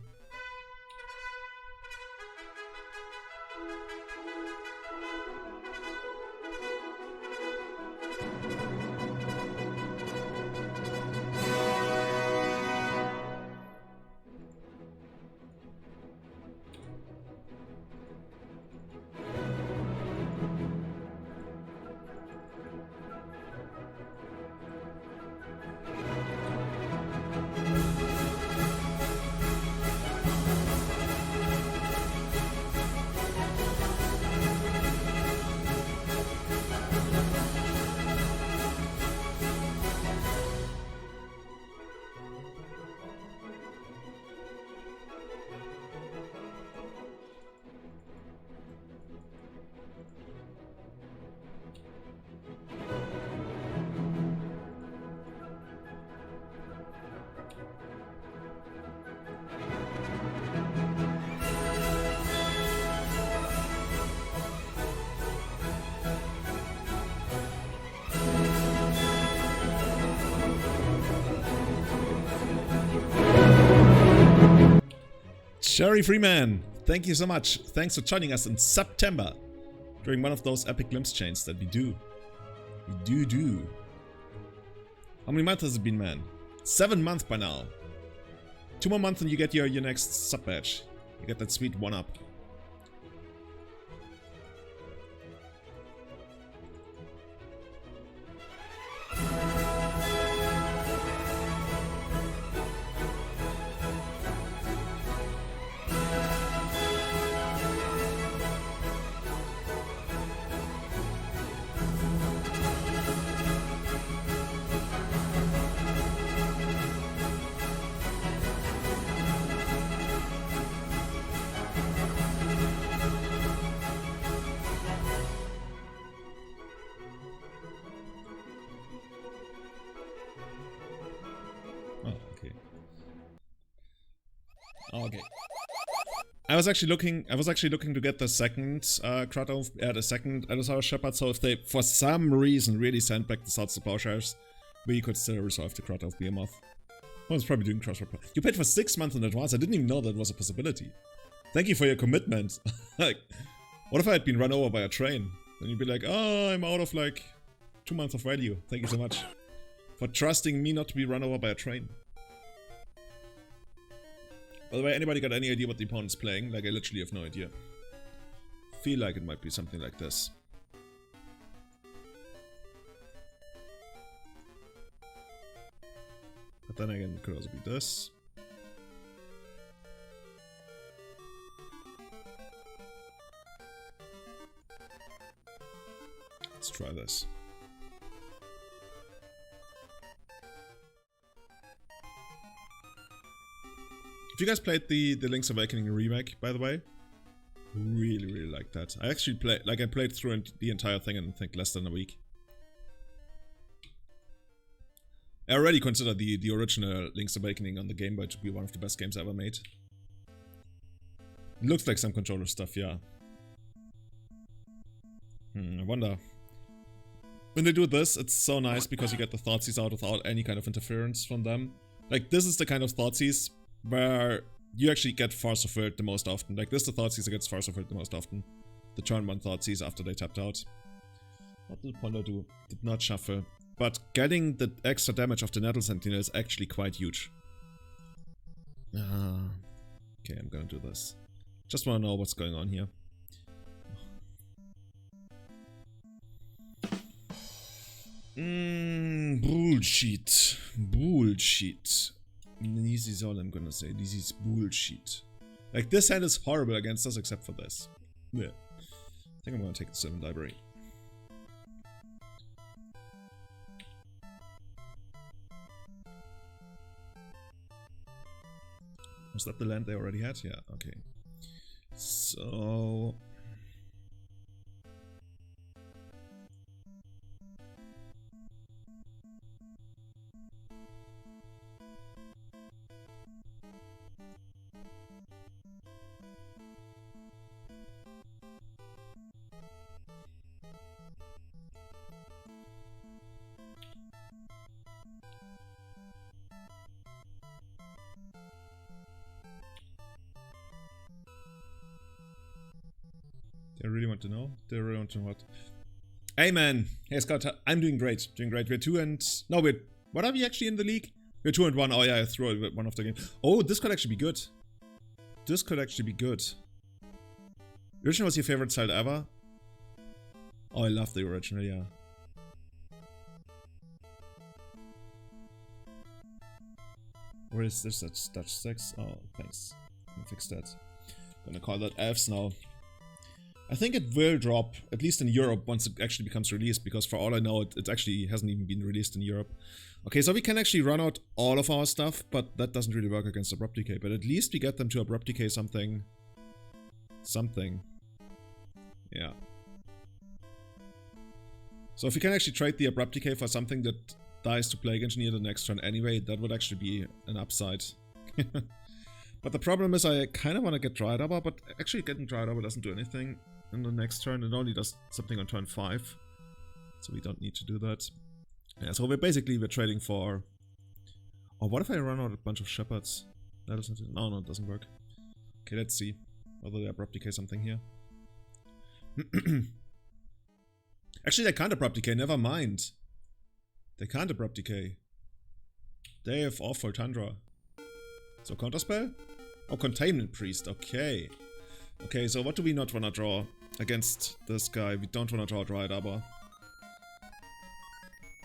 Sherry Freeman, thank you so much. Thanks for joining us in September during one of those epic glimpse chains that we do. We do. How many months has it been, man? 7 months by now. 2 more months and you get your next sub badge. You get that sweet 1-up. Okay. I was actually looking to get the second the second Allosaurus Shepherd, so if they for some reason really send back the Swords to Plowshares, we could still resolve the Crot of Behemoth. I was probably doing cross reply. You paid for 6 months in advance, I didn't even know that was a possibility. Thank you for your commitment. Like, what if I had been run over by a train? Then you'd be like, oh, I'm out of like 2 months of value. Thank you so much for trusting me not to be run over by a train. By the way, anybody got any idea what the opponent's playing? Like, I literally have no idea. Feel like it might be something like this. But then again, it could also be this. Let's try this. If you guys played the Link's Awakening remake, by the way, really like that. I actually played, I played through the entire thing in I think less than a week. I already consider the original Link's Awakening on the Game Boy to be one of the best games ever made. It looks like some controller stuff, yeah. I wonder. When they do this, it's so nice because you get the Thoughtseize out without any kind of interference from them. Like, this is the kind of Thoughtseize where you actually get Force of Will the most often. Like, this is the Thoughtseize that gets Force of Will the most often. The turn 1 Thoughtseize after they tapped out. What did Ponder do? Did not shuffle. But getting the extra damage of the Nettle Sentinel is actually quite huge. Okay, I'm gonna do this. Just wanna know what's going on here. Bullshit. Bullshit. This is all I'm gonna say. This is bullshit. Like, this hand is horrible against us except for this. Yeah. I think I'm gonna take the Sylvan Library. Was that the land they already had? Yeah, okay. So... They really want to know? They really want to know what? Hey man! Hey Scott, I'm doing great. Doing great. We're 2 and... No, we're... What are we actually in the league? We're 2 and 1. Oh yeah, I threw it one of the games. Oh, this could actually be good. This could actually be good. Original was your favorite child ever? Oh, I love the original, yeah. Where is this? That's Dutch 6? Oh, thanks. I'll fix that. Gonna call that Elves now. I think it will drop, at least in Europe, once it actually becomes released, because for all I know, it actually hasn't even been released in Europe. Okay, so we can actually run out all of our stuff, but that doesn't really work against Abrupt Decay. But at least we get them to Abrupt Decay something. Something. Yeah. So if we can actually trade the Abrupt Decay for something that dies to Plague Engineer the next turn anyway, that would actually be an upside. But the problem is I kind of want to get Dryad Arbor, but actually getting Dryad Arbor doesn't do anything in the next turn. It only does something on turn 5. So we don't need to do that. Yeah, so we're trading for... Oh, what if I run out a bunch of Shepherds? That doesn't... No, it doesn't work. Okay, let's see whether they Abrupt Decay something here. Actually, they can't Abrupt Decay, never mind. They can't Abrupt Decay. They have Awful Tundra. So Counterspell? Oh, Containment Priest, okay. Okay, so what do we not want to draw against this guy? We don't want to draw Dryad Arbor.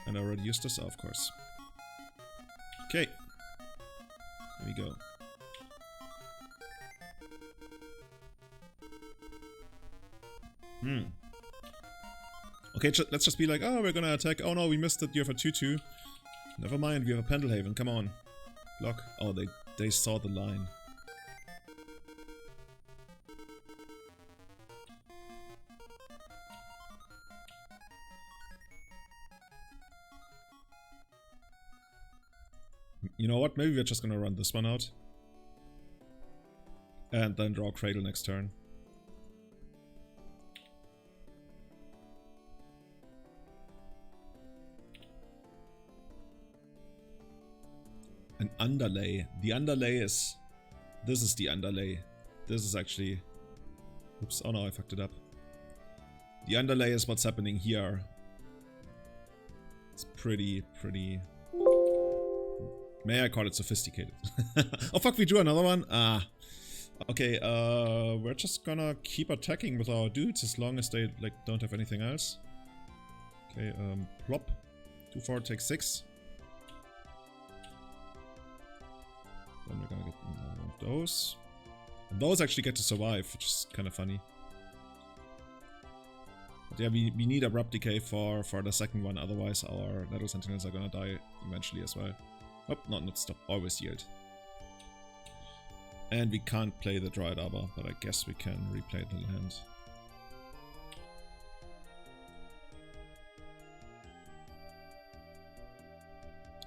And I already used this, of course. Okay. Here we go. Okay, let's just be like, oh, we're gonna attack. Oh no, we missed it. You have a 2-2. Never mind, we have a Pendelhaven. Come on. Block. Oh, they saw the line. You know what? Maybe we're just gonna run this one out. And then draw Cradle next turn. An underlay. The underlay is... This is the underlay. This is actually... Oops, oh no, I fucked it up. The underlay is what's happening here. It's pretty... May I call it sophisticated? Oh fuck, we drew another one? Ah. Okay, we're just gonna keep attacking with our dudes as long as they, like, don't have anything else. Okay, plop. 2-4, take 6. Then we're gonna get those. And those actually get to survive, which is kind of funny. But yeah, we need Abrupt Decay for the second one, otherwise our Nether Sentinels are gonna die eventually as well. Oh, not stop, always yield. And we can't play the Dryad Arbor, but I guess we can replay the land.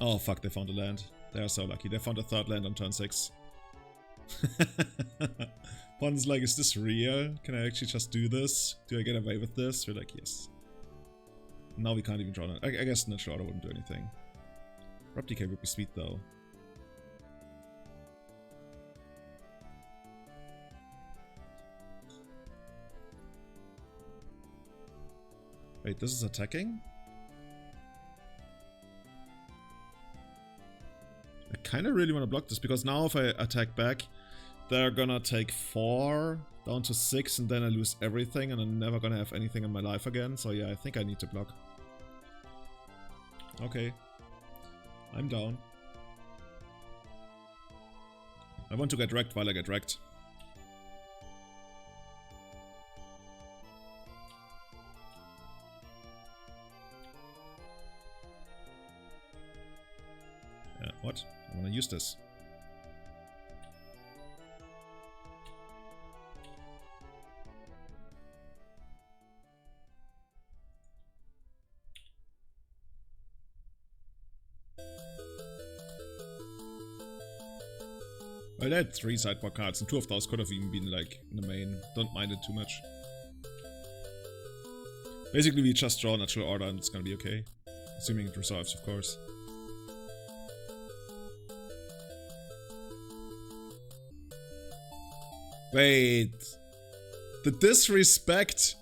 Oh fuck, they found a land. They are so lucky. They found a third land on turn 6. One's like, is this real? Can I actually just do this? Do I get away with this? We're like, yes. Now we can't even draw that. I guess Natural Order wouldn't do anything. Abrupt Decay would be sweet though. Wait, this is attacking? I kind of really want to block this, because now if I attack back, they're gonna take 4 down to 6, and then I lose everything, and I'm never gonna have anything in my life again. So yeah, I think I need to block. Okay. I'm down. I want to get wrecked while I get wrecked. What? I want to use this. Well, they had 3 sideboard cards, and 2 of those could have even been like in the main. Don't mind it too much. Basically, we just draw Natural Order and it's gonna be okay. Assuming it resolves, of course. Wait. The disrespect.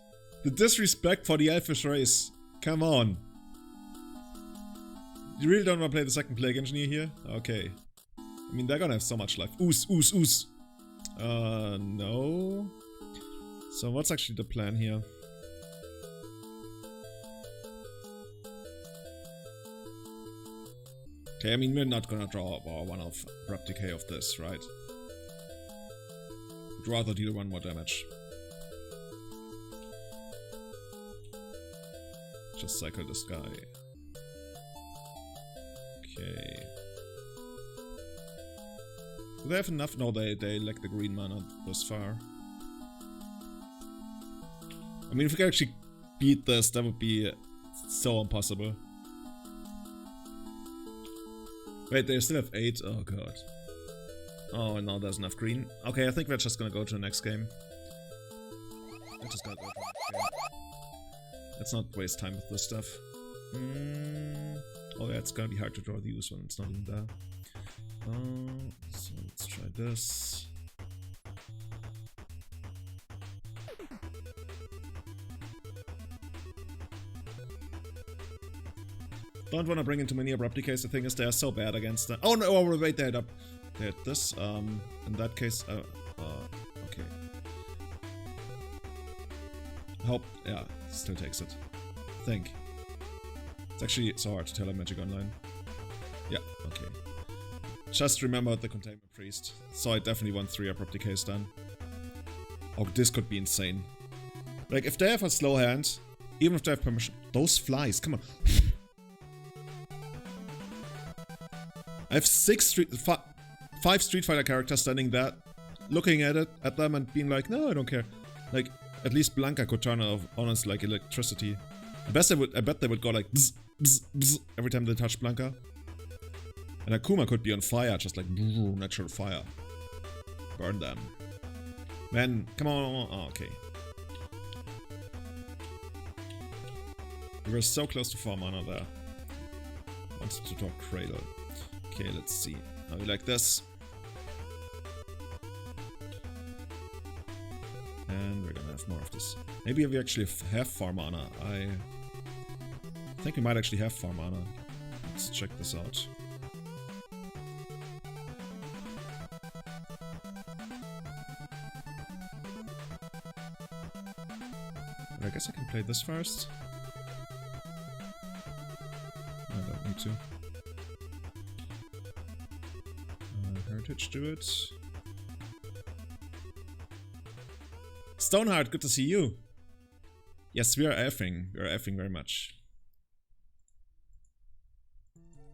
The disrespect for the Elfish race. Come on. You really don't want to play the second Plague Engineer here? Okay. I mean, they're gonna have so much life. Oos. No. So what's actually the plan here? Okay, I mean, we're not gonna draw one of Abrupt Decay of this, right? Would rather deal 1 more damage. Just cycle this guy. Okay. Do they have enough? No, they lack the green mana thus far. I mean, if we can actually beat this, that would be so impossible. Wait, they still have 8? Oh god. Oh, no, there's enough green. Okay, I think we're just gonna go to the next game. We're just gonna go to the next game. Let's not waste time with this stuff. Oh yeah, it's gonna be hard to draw the use when it's not even there. So let's try this. Don't want to bring in too many Abrupt Decays. The thing is, they're so bad against that. Oh no! Oh wait, they had this. In that case, okay. Hope, yeah, still takes it. Think. It's actually so hard to tell on Magic Online. Yeah, okay. Just remember the Containment Priest. So I definitely want 3 Abrupt Decays done. Oh, this could be insane. Like, if they have a slow hand, even if they have permission. Those flies, come on. I have 5 Street Fighter characters standing there, looking at them and being like, no, I don't care. Like, at least Blanca could turn on us like electricity. I bet they would go like bzz, bzz, bzz every time they touch Blanca. And Akuma could be on fire, just like natural fire. Burn them. Man, come on. Oh, okay. We were so close to 4 mana there. Wanted to talk Cradle. Okay, let's see. How we like this. And we're gonna have more of this. Maybe we actually have 4 mana. I think we might actually have 4 mana. Let's check this out. But I guess I can play this first. I don't need to. Twitch do it. Stoneheart, good to see you. Yes, we are effing. We are effing very much.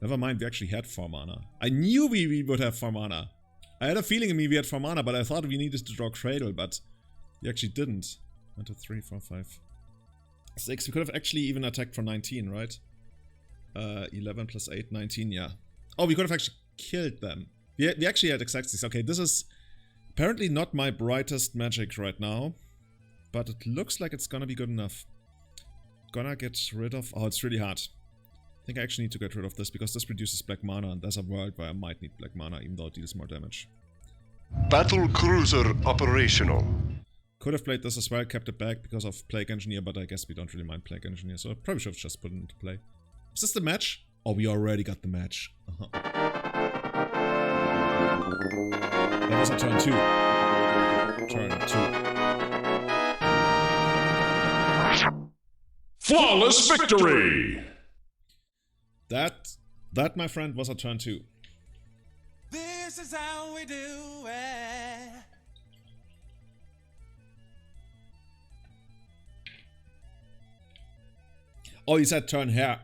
Never mind, we actually had 4 mana. I knew we would have 4 mana. I had a feeling in me we had 4 mana, but I thought we needed to draw Cradle, but we actually didn't. 1, 2, 3, 4, 5, 6. We could have actually even attacked for 19, right? 11 plus 8, 19, yeah. Oh, we could have actually killed them. We actually had exact 6. Okay, this is apparently not my brightest magic right now, but it looks like it's gonna be good enough. Gonna get rid of... Oh, it's really hard. I think I actually need to get rid of this because this reduces black mana, and there's a world where I might need black mana even though it deals more damage. Battle cruiser operational. Could have played this as well, kept it back because of Plague Engineer, but I guess we don't really mind Plague Engineer, so I probably should have just put it into play. Is this the match? Oh, we already got the match. That was a turn 2. Turn 2. Flawless victory! That, my friend, was a turn 2. This is how we do it. Oh, you said turn here.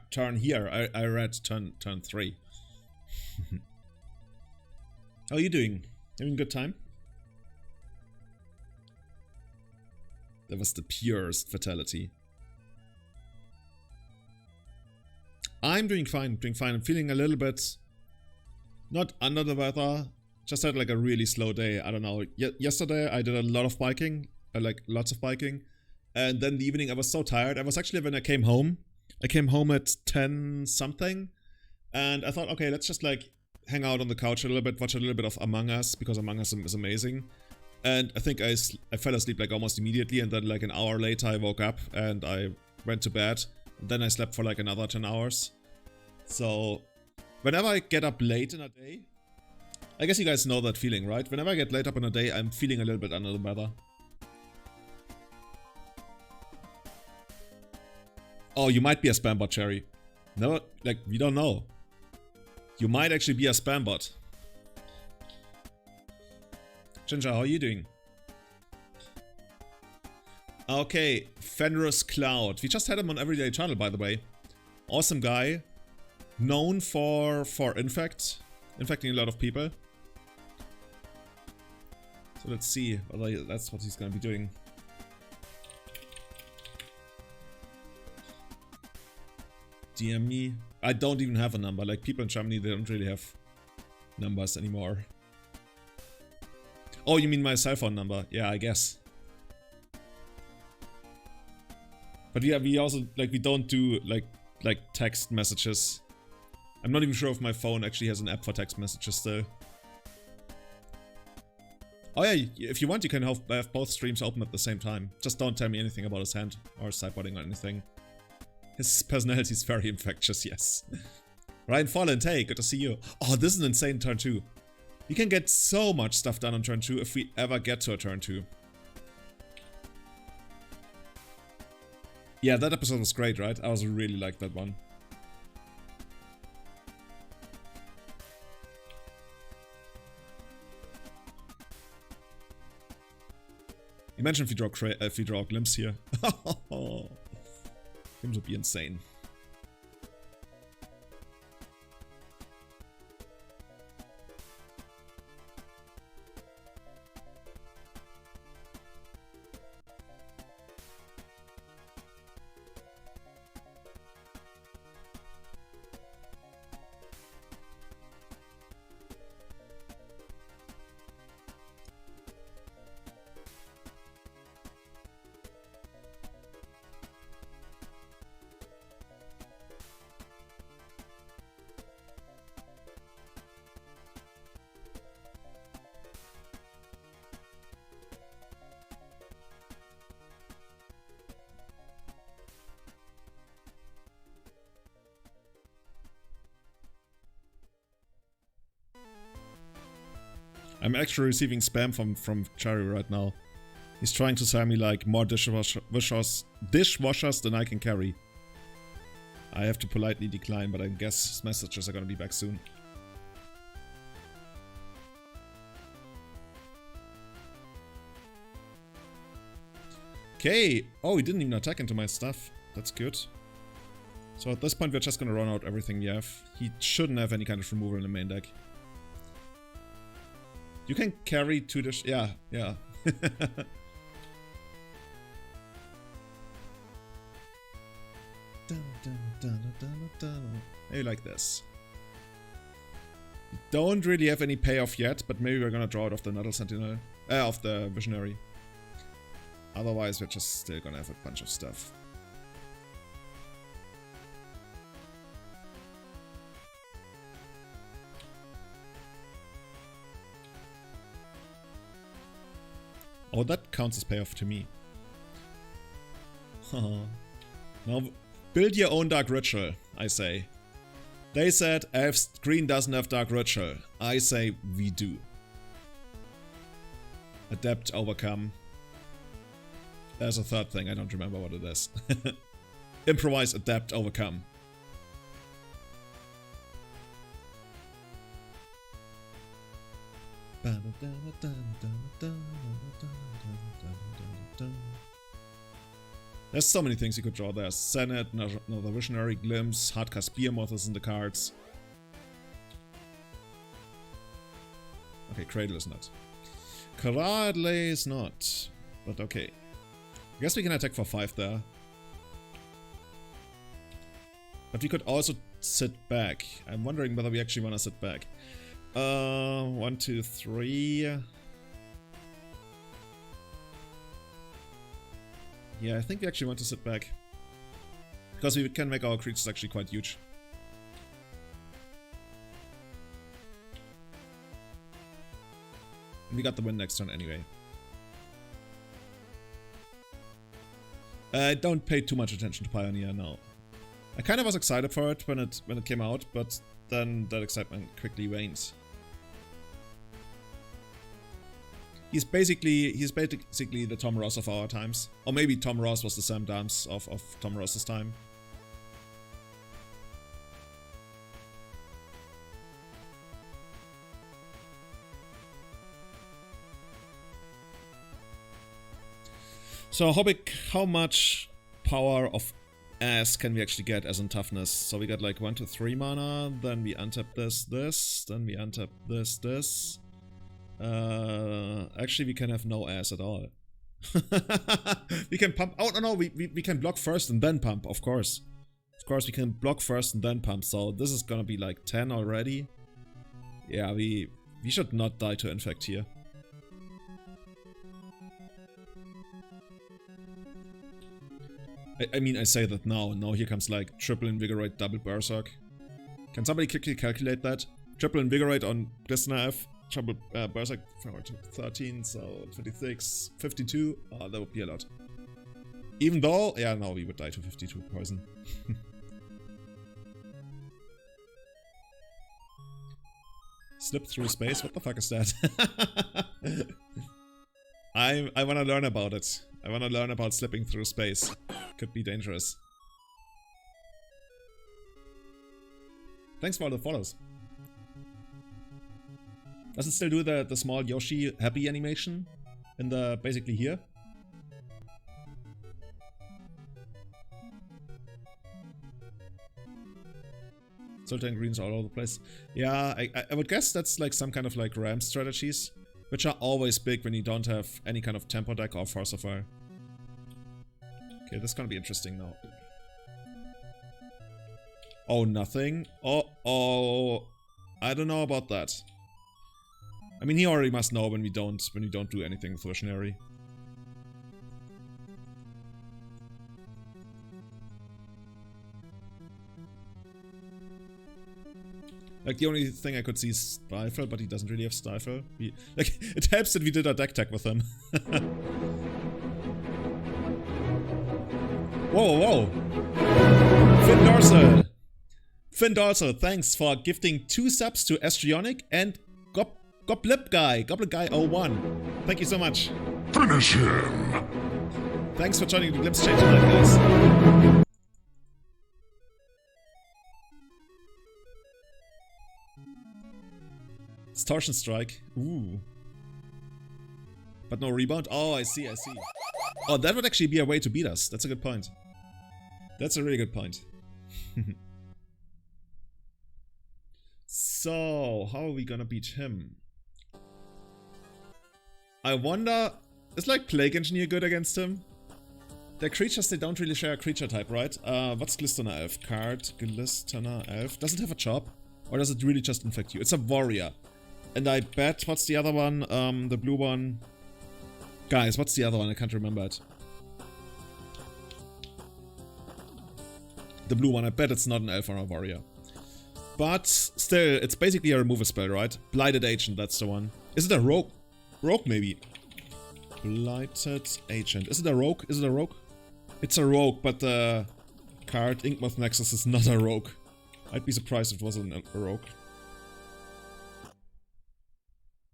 I read turn 3. How are you doing? Having a good time? That was the purest fatality. I'm doing fine, I'm feeling a little bit not under the weather, just had like a really slow day. I don't know. Yesterday I did a lot of biking, like lots of biking, and then the evening I was so tired. I was actually, when I came home at 10 something, and I thought, okay, let's just like hang out on the couch a little bit, watch a little bit of Among Us, because Among Us is amazing. And I think I fell asleep like almost immediately, and then like an hour later I woke up and I went to bed. Then I slept for like another 10 hours. So, whenever I get up late in a day, I guess you guys know that feeling, right? Whenever I get late up in a day, I'm feeling a little bit under the weather. Oh, you might be a spam bot, Cherry. No, like, we don't know. You might actually be a spam bot. Ginger, how are you doing? Okay, Fenris Cloud. We just had him on Everyday Channel, by the way. Awesome guy. Known for infecting a lot of people. So let's see whether that's what he's gonna be doing. DM me. I don't even have a number. Like, people in Germany, they don't really have numbers anymore. Oh, you mean my cell phone number? Yeah, I guess. But yeah, we also, like, we don't do, like text messages. I'm not even sure if my phone actually has an app for text messages still. Oh yeah, if you want, you can have both streams open at the same time. Just don't tell me anything about his hand or sideboarding or anything. His personality is very infectious, yes. Ryan Folland, hey, good to see you. Oh, this is an insane turn 2. We can get so much stuff done on turn 2 if we ever get to a turn 2. Yeah, that episode was great, right? I also really liked that one. Imagine if we draw a glimpse here. Glimpse would be insane. I'm actually receiving spam from Cherry right now. He's trying to sell me like more dishwashers than I can carry. I have to politely decline, but I guess his messages are gonna be back soon. Okay. Oh, he didn't even attack into my stuff. That's good. So at this point, we're just gonna run out everything we have. He shouldn't have any kind of removal in the main deck. You can carry 2 dish. Yeah, yeah. I like this. Don't really have any payoff yet, but maybe we're gonna draw it off the Nuddle Sentinel. Off the Visionary. Otherwise, we're just still gonna have a bunch of stuff. Oh, that counts as payoff to me. Now, build your own Dark Ritual, I say. They said Elves green doesn't have Dark Ritual. I say we do. Adapt, overcome. There's a third thing, I don't remember what it is. Improvise, adapt, overcome. There's so many things you could draw there. Senate, another Visionary, Glimpse, Hardcast Behemoth is in the cards. Okay, Cradle is not. Cradle is not. But okay. I guess we can attack for 5 there. But we could also sit back. I'm wondering whether we actually want to sit back. 1, 2, 3. Yeah, I think we actually want to sit back. Because we can make our creatures actually quite huge. And we got the win next turn anyway. I don't pay too much attention to Pioneer now. I kind of was excited for it when it came out, but then that excitement quickly wanes. He's basically the Tom Ross of our times. Or maybe Tom Ross was the Sam Dams of Tom Ross's time. So how much power of ass can we actually get as in toughness? So we got like 1 to 3 mana, then we untap this, then we untap this. Actually we can have no ass at all. We can pump. Oh no, we can block first and then pump, of course. Of course we can block first and then pump, so this is gonna be like 10 already. Yeah, we should not die to infect here. I mean, I say that now. Now here comes like triple invigorate, double berserk. Can somebody quickly calculate that? Triple invigorate on Glistener F, triple berserk 13, so 26, 52. Oh, that would be a lot. Even though, yeah, no, we would die to 52 poison. Slip through space? What the fuck is that? I wanna learn about it. I wanna learn about slipping through space. Could be dangerous. Thanks for all the follows. Does it still do the small Yoshi happy animation? In the basically here? Sultan greens all over the place. Yeah, I would guess that's like some kind of like RAM strategies, which are always big when you don't have any kind of tempo deck or force of fire. Okay, this is gonna be interesting now. Oh, nothing? Oh, I don't know about that. I mean, he already must know when we don't do anything with Visionary. Like, the only thing I could see is Stifle, but he doesn't really have Stifle. Like, it helps that we did our deck tech with him. Whoa. Finn Dorsal, thanks for gifting 2 subs to Estrionic and Goblin Guy 01. Thank you so much. Finish him! Thanks for joining the Glimpse Chain tonight, guys. Torsion Strike. Ooh. But no rebound? Oh, I see. Oh, that would actually be a way to beat us. That's a good point. That's a really good point. So, how are we gonna beat him? I wonder... Is like Plague Engineer good against him? They're creatures, they don't really share a creature type, right? What's Glistener Elf? Card, Glistener Elf. Does it have a chop? Or does it really just infect you? It's a warrior. And I bet, what's the other one? The blue one. Guys, what's the other one? I can't remember it. The blue one, I bet it's not an elf or a warrior. But still, it's basically a removal spell, right? Blighted Agent, that's the one. Is it a rogue? Rogue, maybe. Blighted Agent. Is it a rogue? Is it a rogue? It's a rogue, but the card Inkmoth Nexus is not a rogue. I'd be surprised if it was a rogue.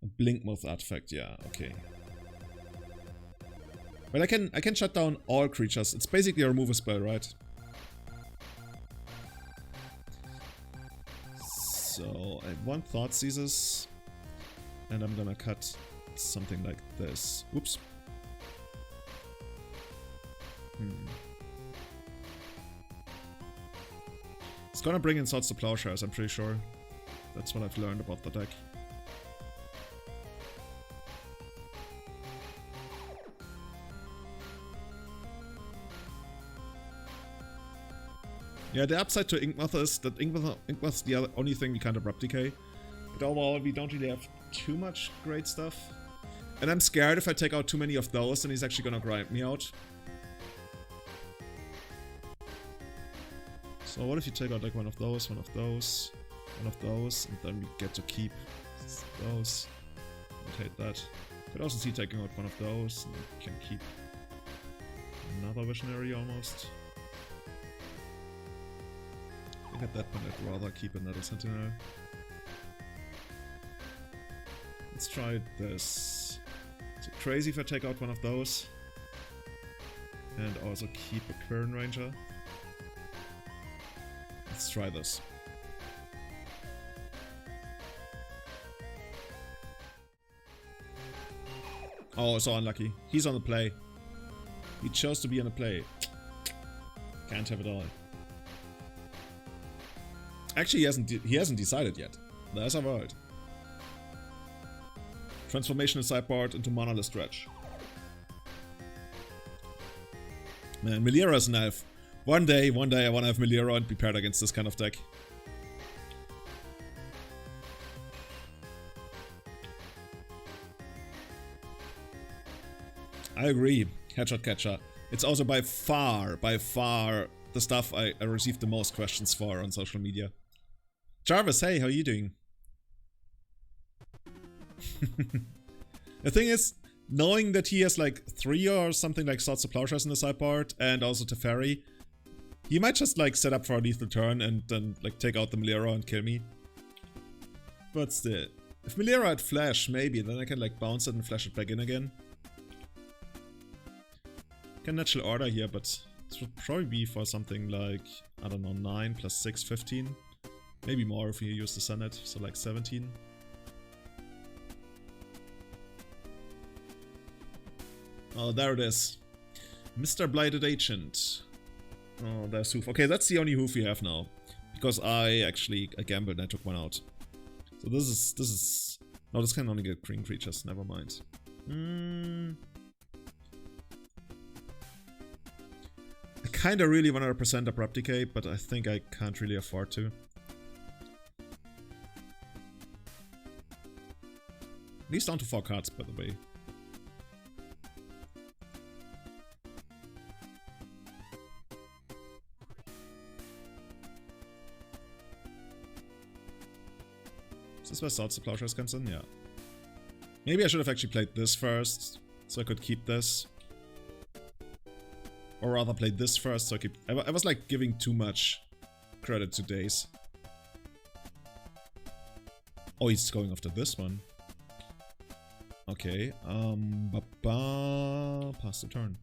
A Blinkmoth artifact, yeah, okay. But I can shut down all creatures. It's basically a removal spell, right? So I have one Thought Seizes, and I'm gonna cut something like this. Oops. It's gonna bring in Swords to Plowshares, I'm pretty sure. That's what I've learned about the deck. Yeah, the upside to Inkmoth is that Inkmoth's the only thing we can't Abrupt Decay. But overall, we don't really have too much great stuff. And I'm scared if I take out too many of those, then he's actually gonna grind me out. So what if you take out like one of those, one of those, one of those, and then we get to keep those. Rotate that. Could also see taking out one of those, and we can keep another Visionary almost. I think at that point I'd rather keep another Sentinel. Let's try this. Is it crazy if I take out one of those? And also keep a Quern Ranger? Let's try this. Oh, so unlucky. He's on the play. He chose to be on the play. Can't have it all. Actually, he hasn't decided yet. There's a world. Transformational sideboard into Manaless Dredge. Man, Melira is an elf. One day I want to have Melira and be paired against this kind of deck. I agree. Headshot Catcher. It's also by far the stuff I received the most questions for on social media. Jarvis, hey, how are you doing? The thing is, knowing that he has like 3 or something like Swords to Plowshares in the sideboard and also Teferi, he might just like set up for a lethal turn and then like take out the Melira and kill me. But still, if Melira had Flash, maybe, then I can like bounce it and flash it back in again. Can Natural Order here, but it would probably be for something like, I don't know, 9 plus 6, 15. Maybe more if you use the Senate, so like 17. Oh, there it is. Mr. Blighted Agent. Oh, there's Hoof. Okay, that's the only Hoof we have now. Because I gambled and I took one out. So this is... No, this can only get green creatures, never mind. I kinda really 100% Abrupt Decay, but I think I can't really afford to. At least down to 4 cards, by the way. Is this where Swords to Plowshares comes in? Yeah. Maybe I should have actually played this first, so I could keep this. Or rather played this first, so I keep... I was like giving too much credit to Daze. Oh, he's going after this one. Okay, pass the turn.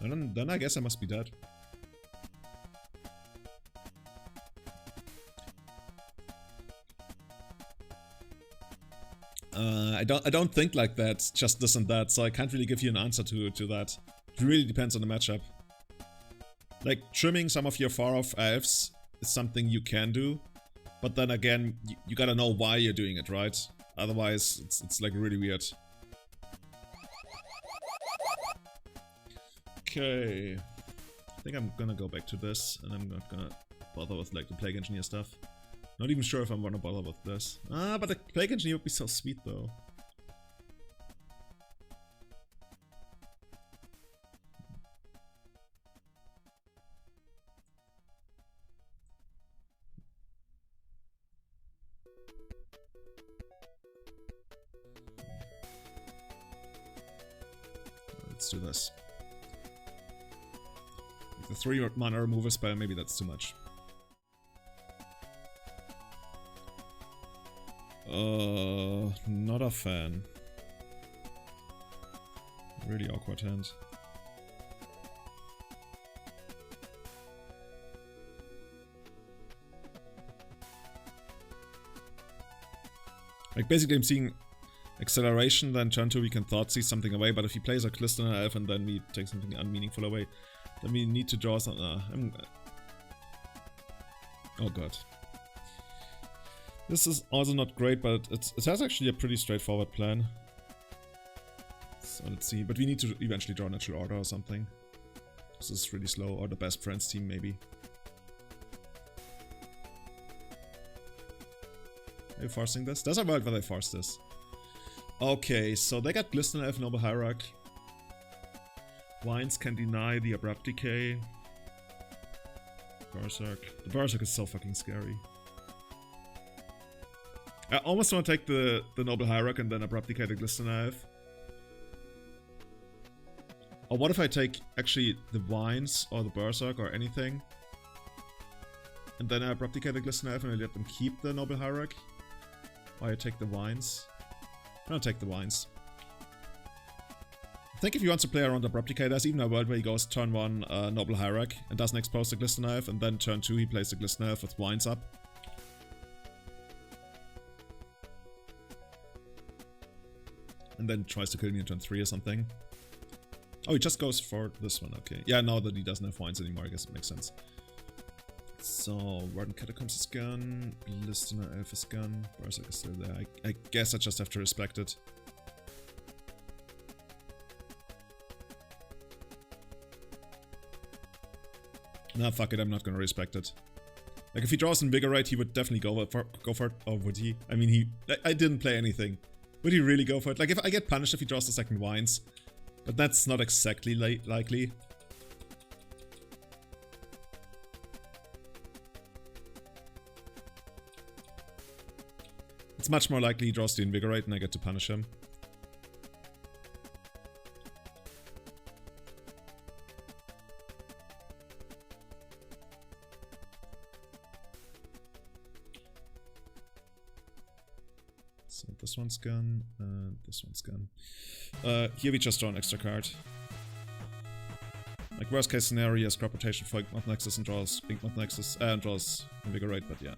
And then I guess I must be dead. I don't think like that, just this and that, so I can't really give you an answer to that. It really depends on the matchup. Like, trimming some of your far-off elves is something you can do, but then again, you gotta know why you're doing it, right? Otherwise, it's like really weird. Okay. I think I'm gonna go back to this, and I'm not gonna bother with like the Plague Engineer stuff. Not even sure if I'm gonna bother with this. Ah, but the Plague Engineer would be so sweet though. Let's do this. The 3 mana removal spell, maybe that's too much. Not a fan. Really awkward hand. Like, basically I'm seeing acceleration, then turn 2 we can thought see something away, but if he plays a Glistener Elf and then we take something unmeaningful away, then we need to draw something. Oh god. This is also not great, but it has actually a pretty straightforward plan. So let's see, but we need to eventually draw Natural Order or something. This is really slow, or the Best Friends team maybe. Are you forcing this? There's a world where they force this. Okay, so they got Glistener Elf, Noble Hierarch. Vines can deny the Abrupt Decay. Berserk. The Berserk is so fucking scary. I almost want to take the Noble Hierarch and then Abrupt Decay the Glistener Elf. Or what if I take actually the Vines or the Berserk or anything? And then I Abrupt Decay the Glistener Elf and I let them keep the Noble Hierarch? Or I take the Vines? I'm gonna take the Vines. I think if he wants to play around Abrupt Decay, there's even a world where he goes turn 1 Noble Hierarch and doesn't expose the Glistener Elf, and then turn 2 he plays the Glistener Elf with Vines up. And then tries to kill me in turn 3 or something. Oh, he just goes for this one, okay. Yeah, now that he doesn't have Vines anymore, I guess it makes sense. So, Warden Catacombs is gone, Glistener Elf is gone, Berserk is still there. I guess I just have to respect it. Nah, fuck it, I'm not gonna respect it. Like, if he draws Invigorate, he would definitely go for it, or would he? I mean, I didn't play anything. Would he really go for it? Like, if I get punished if he draws the second Vines, but that's not exactly likely. It's much more likely he draws the Invigorate and I get to punish him. So this one's gone, and this one's gone. Here we just draw an extra card. Like, worst case scenario, he has crop rotation for Inkmoth Nexus and draws Inkmoth Nexus, and draws Invigorate, but yeah.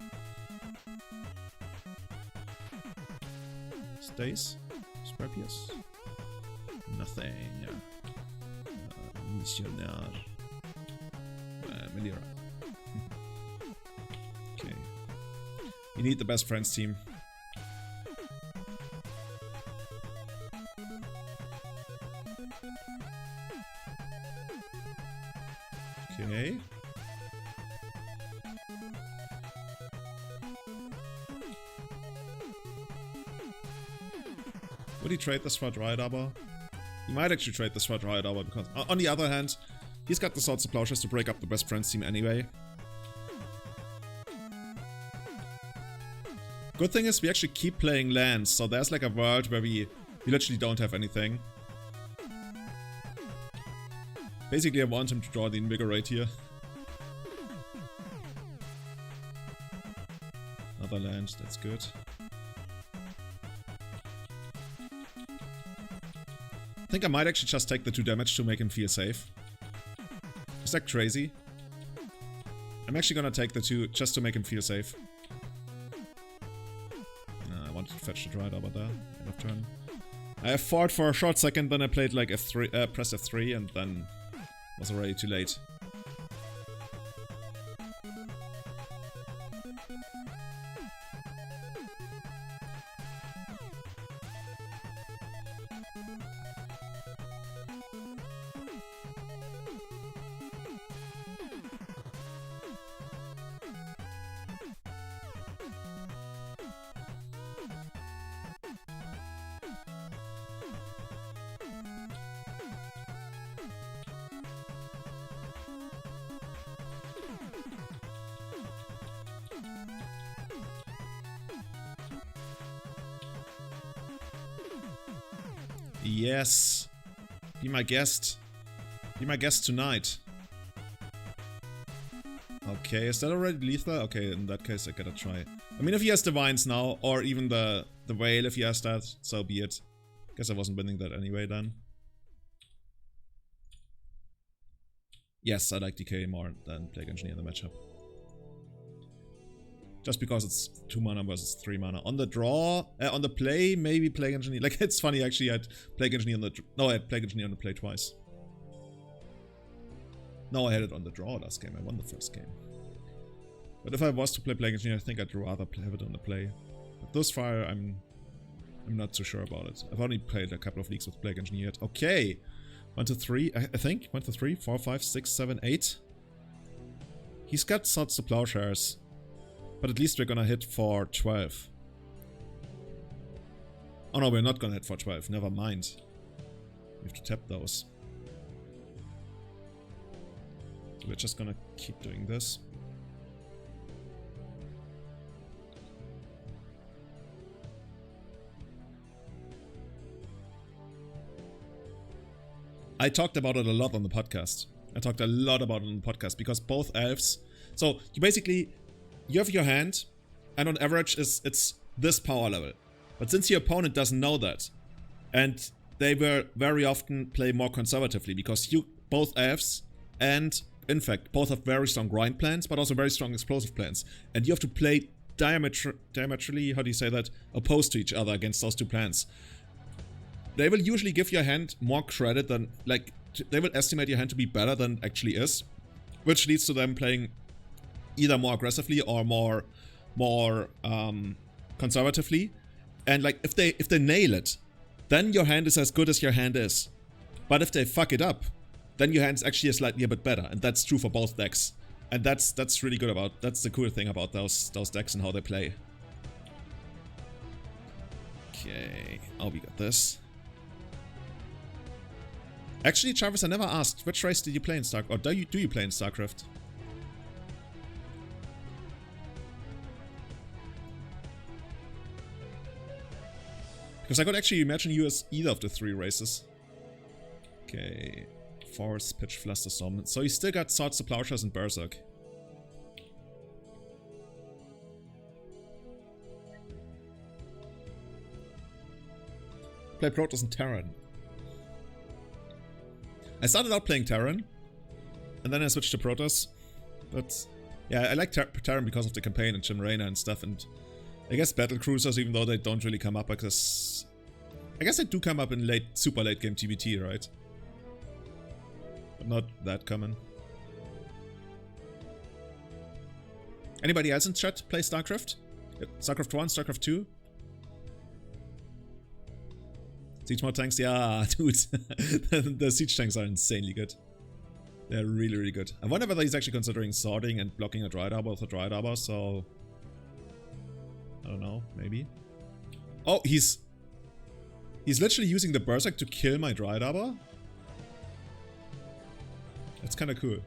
Stays? Scorpius? Nothing. Missionaire. Melira. Okay. You need the Best Friends team. Okay. Would he trade this for Dryad Arbor? He might actually trade this for Dryad Arbor because, on the other hand, he's got the Swords of Plowshares to break up the Best Friends team anyway. Good thing is we actually keep playing lands, so there's like a world where we literally don't have anything. Basically, I want him to draw the Invigorate here. Another land, that's good. I think I might actually just take the 2 damage to make him feel safe. Is that crazy? I'm actually gonna take the 2 just to make him feel safe. I wanted to fetch the Dried Arbor there, end of turn. I fought for a short second, then I played like F3, pressed F3, and then was already too late. Yes. Be my guest. Be my guest tonight. Okay, is that already lethal? Okay, in that case I gotta try. I mean, if he has Divines now, or even the Whale if he has that, so be it. Guess I wasn't winning that anyway then. Yes, I like DK more than Plague Engineer in the matchup. Just because it's 2 mana versus 3 mana. On the draw, on the play, maybe Plague Engineer. Like, it's funny actually, I had Plague Engineer on the... No, I had Plague Engineer on the play twice. No, I had it on the draw last game. I won the first game. But if I was to play Plague Engineer, I think I'd rather have it on the play. But thus far, I'm not too sure about it. I've only played a couple of leagues with Plague Engineer yet. Okay! 1 to 3, I think. 1 to 3, 4, 5, 6, 7, 8. He's got Swords to Plowshares. But at least we're gonna hit for 12. Oh no, we're not gonna hit for 12. Never mind. We have to tap those. So we're just gonna keep doing this. I talked about it a lot on the podcast. I talked a lot about it on the podcast because both elves... So, you basically... You have your hand, and on average it's this power level. But since your opponent doesn't know that, and they will very often play more conservatively, because you, both elves, and in fact, both have very strong grind plans, but also very strong explosive plans. And you have to play diametrically, how do you say that, opposed to each other against those two plans. They will usually give your hand more credit than, like, they will estimate your hand to be better than it actually is, which leads to them playing either more aggressively or more conservatively. And like if they nail it, then your hand is as good as your hand is. But if they fuck it up, then your hand is actually slightly a bit better, and that's true for both decks. And that's really good about, that's the cool thing about those decks and how they play. Okay, oh, we got this. Actually, Travis, I never asked, which race did you play in StarCraft? Or do you play in StarCraft? Because I could actually imagine you as either of the 3 races. Okay. Force, Pitch, Flusterstorm. So you still got Swords to Plowshares and Berserk. Play Protoss and Terran. I started out playing Terran, and then I switched to Protoss. But yeah, I like Terran because of the campaign and Jim and stuff, and I guess Battle Cruisers, even though they don't really come up, because I guess they do come up in super late game TBT, right? But not that common. Anybody else in chat play StarCraft? StarCraft 1, StarCraft 2? Siege mod tanks? Yeah, dude. The siege tanks are insanely good. They're really, really good. I wonder whether he's actually considering sorting and blocking a Dried Arbor with a Dried Arbor, so... I don't know, maybe. Oh, he's literally using the Berserk to kill my Dried Arbor? That's kinda cool.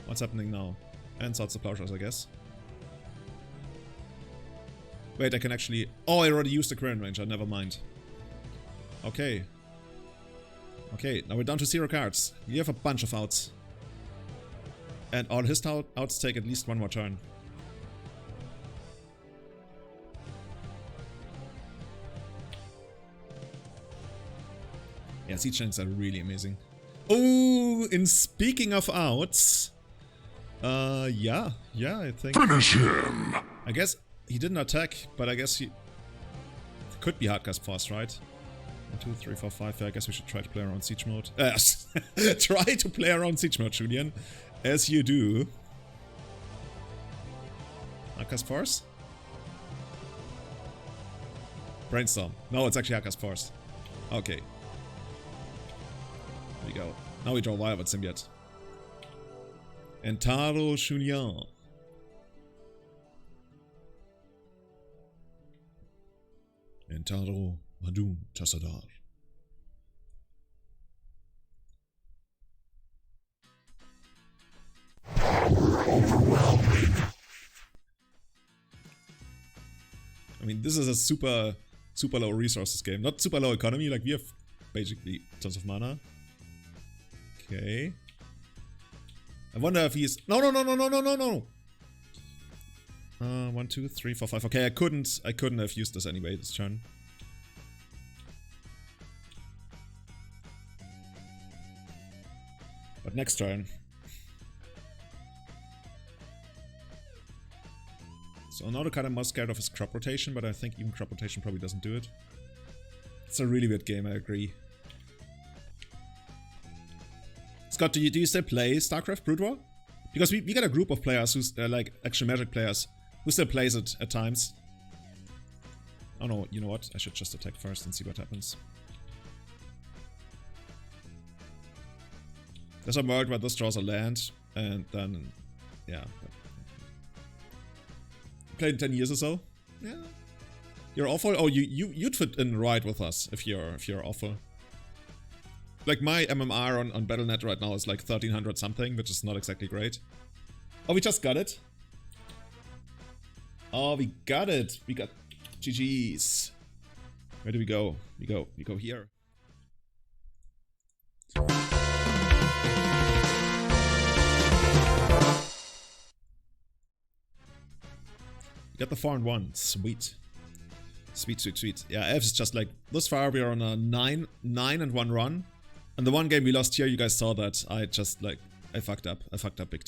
What's happening now? And Swords to Plowshares, I guess. Wait, I can actually... Oh, I already used the Current Ranger, never mind. Okay. Okay, now we're down to 0 cards. You have a bunch of outs. And all his outs take at least 1 more turn. Yeah, siege tanks are really amazing. Oh, in speaking of outs... yeah, I think... Finish him! I guess he didn't attack, but I guess he... could be hardcast force, right? 1, 2, 3, 4, 5. I guess we should try to play around siege mode. Try to play around siege mode, Julian. As you do. Hardcast force? Brainstorm. No, it's actually hardcast force. Okay. There we go. Now we draw Wild Symbiote. Entaro Julian. Entaro Madun Tassadar. I mean, this is a super low resources game. Not super low economy, like we have basically tons of mana. Okay. I wonder if he's... No. 1, 2, 3, 4, 5. Okay, I couldn't have used this anyway this turn. But next turn. So now the card I'm most scared of is crop rotation, but I think even crop rotation probably doesn't do it. It's a really weird game, I agree. Scott, do you still play StarCraft Brood War? Because we got a group of players who's like actual Magic players who still plays it at times. Oh no, you know what? I should just attack first and see what happens. There's a world where this draws a land, and then yeah. Played 10 years or so. Yeah. You're awful. Oh, you'd fit in right with us if you're awful. Like my MMR on Battle.net right now is like 1300 something, which is not exactly great. Oh, we just got it. Oh, we got it. We got GG's. Where do we go? We go here. We got the 4 and 1. Sweet. Sweet. Yeah, Elves is just like, thus far we are on a 9 and 1 run. And the one game we lost here, you guys saw that. I fucked up. I fucked up big time.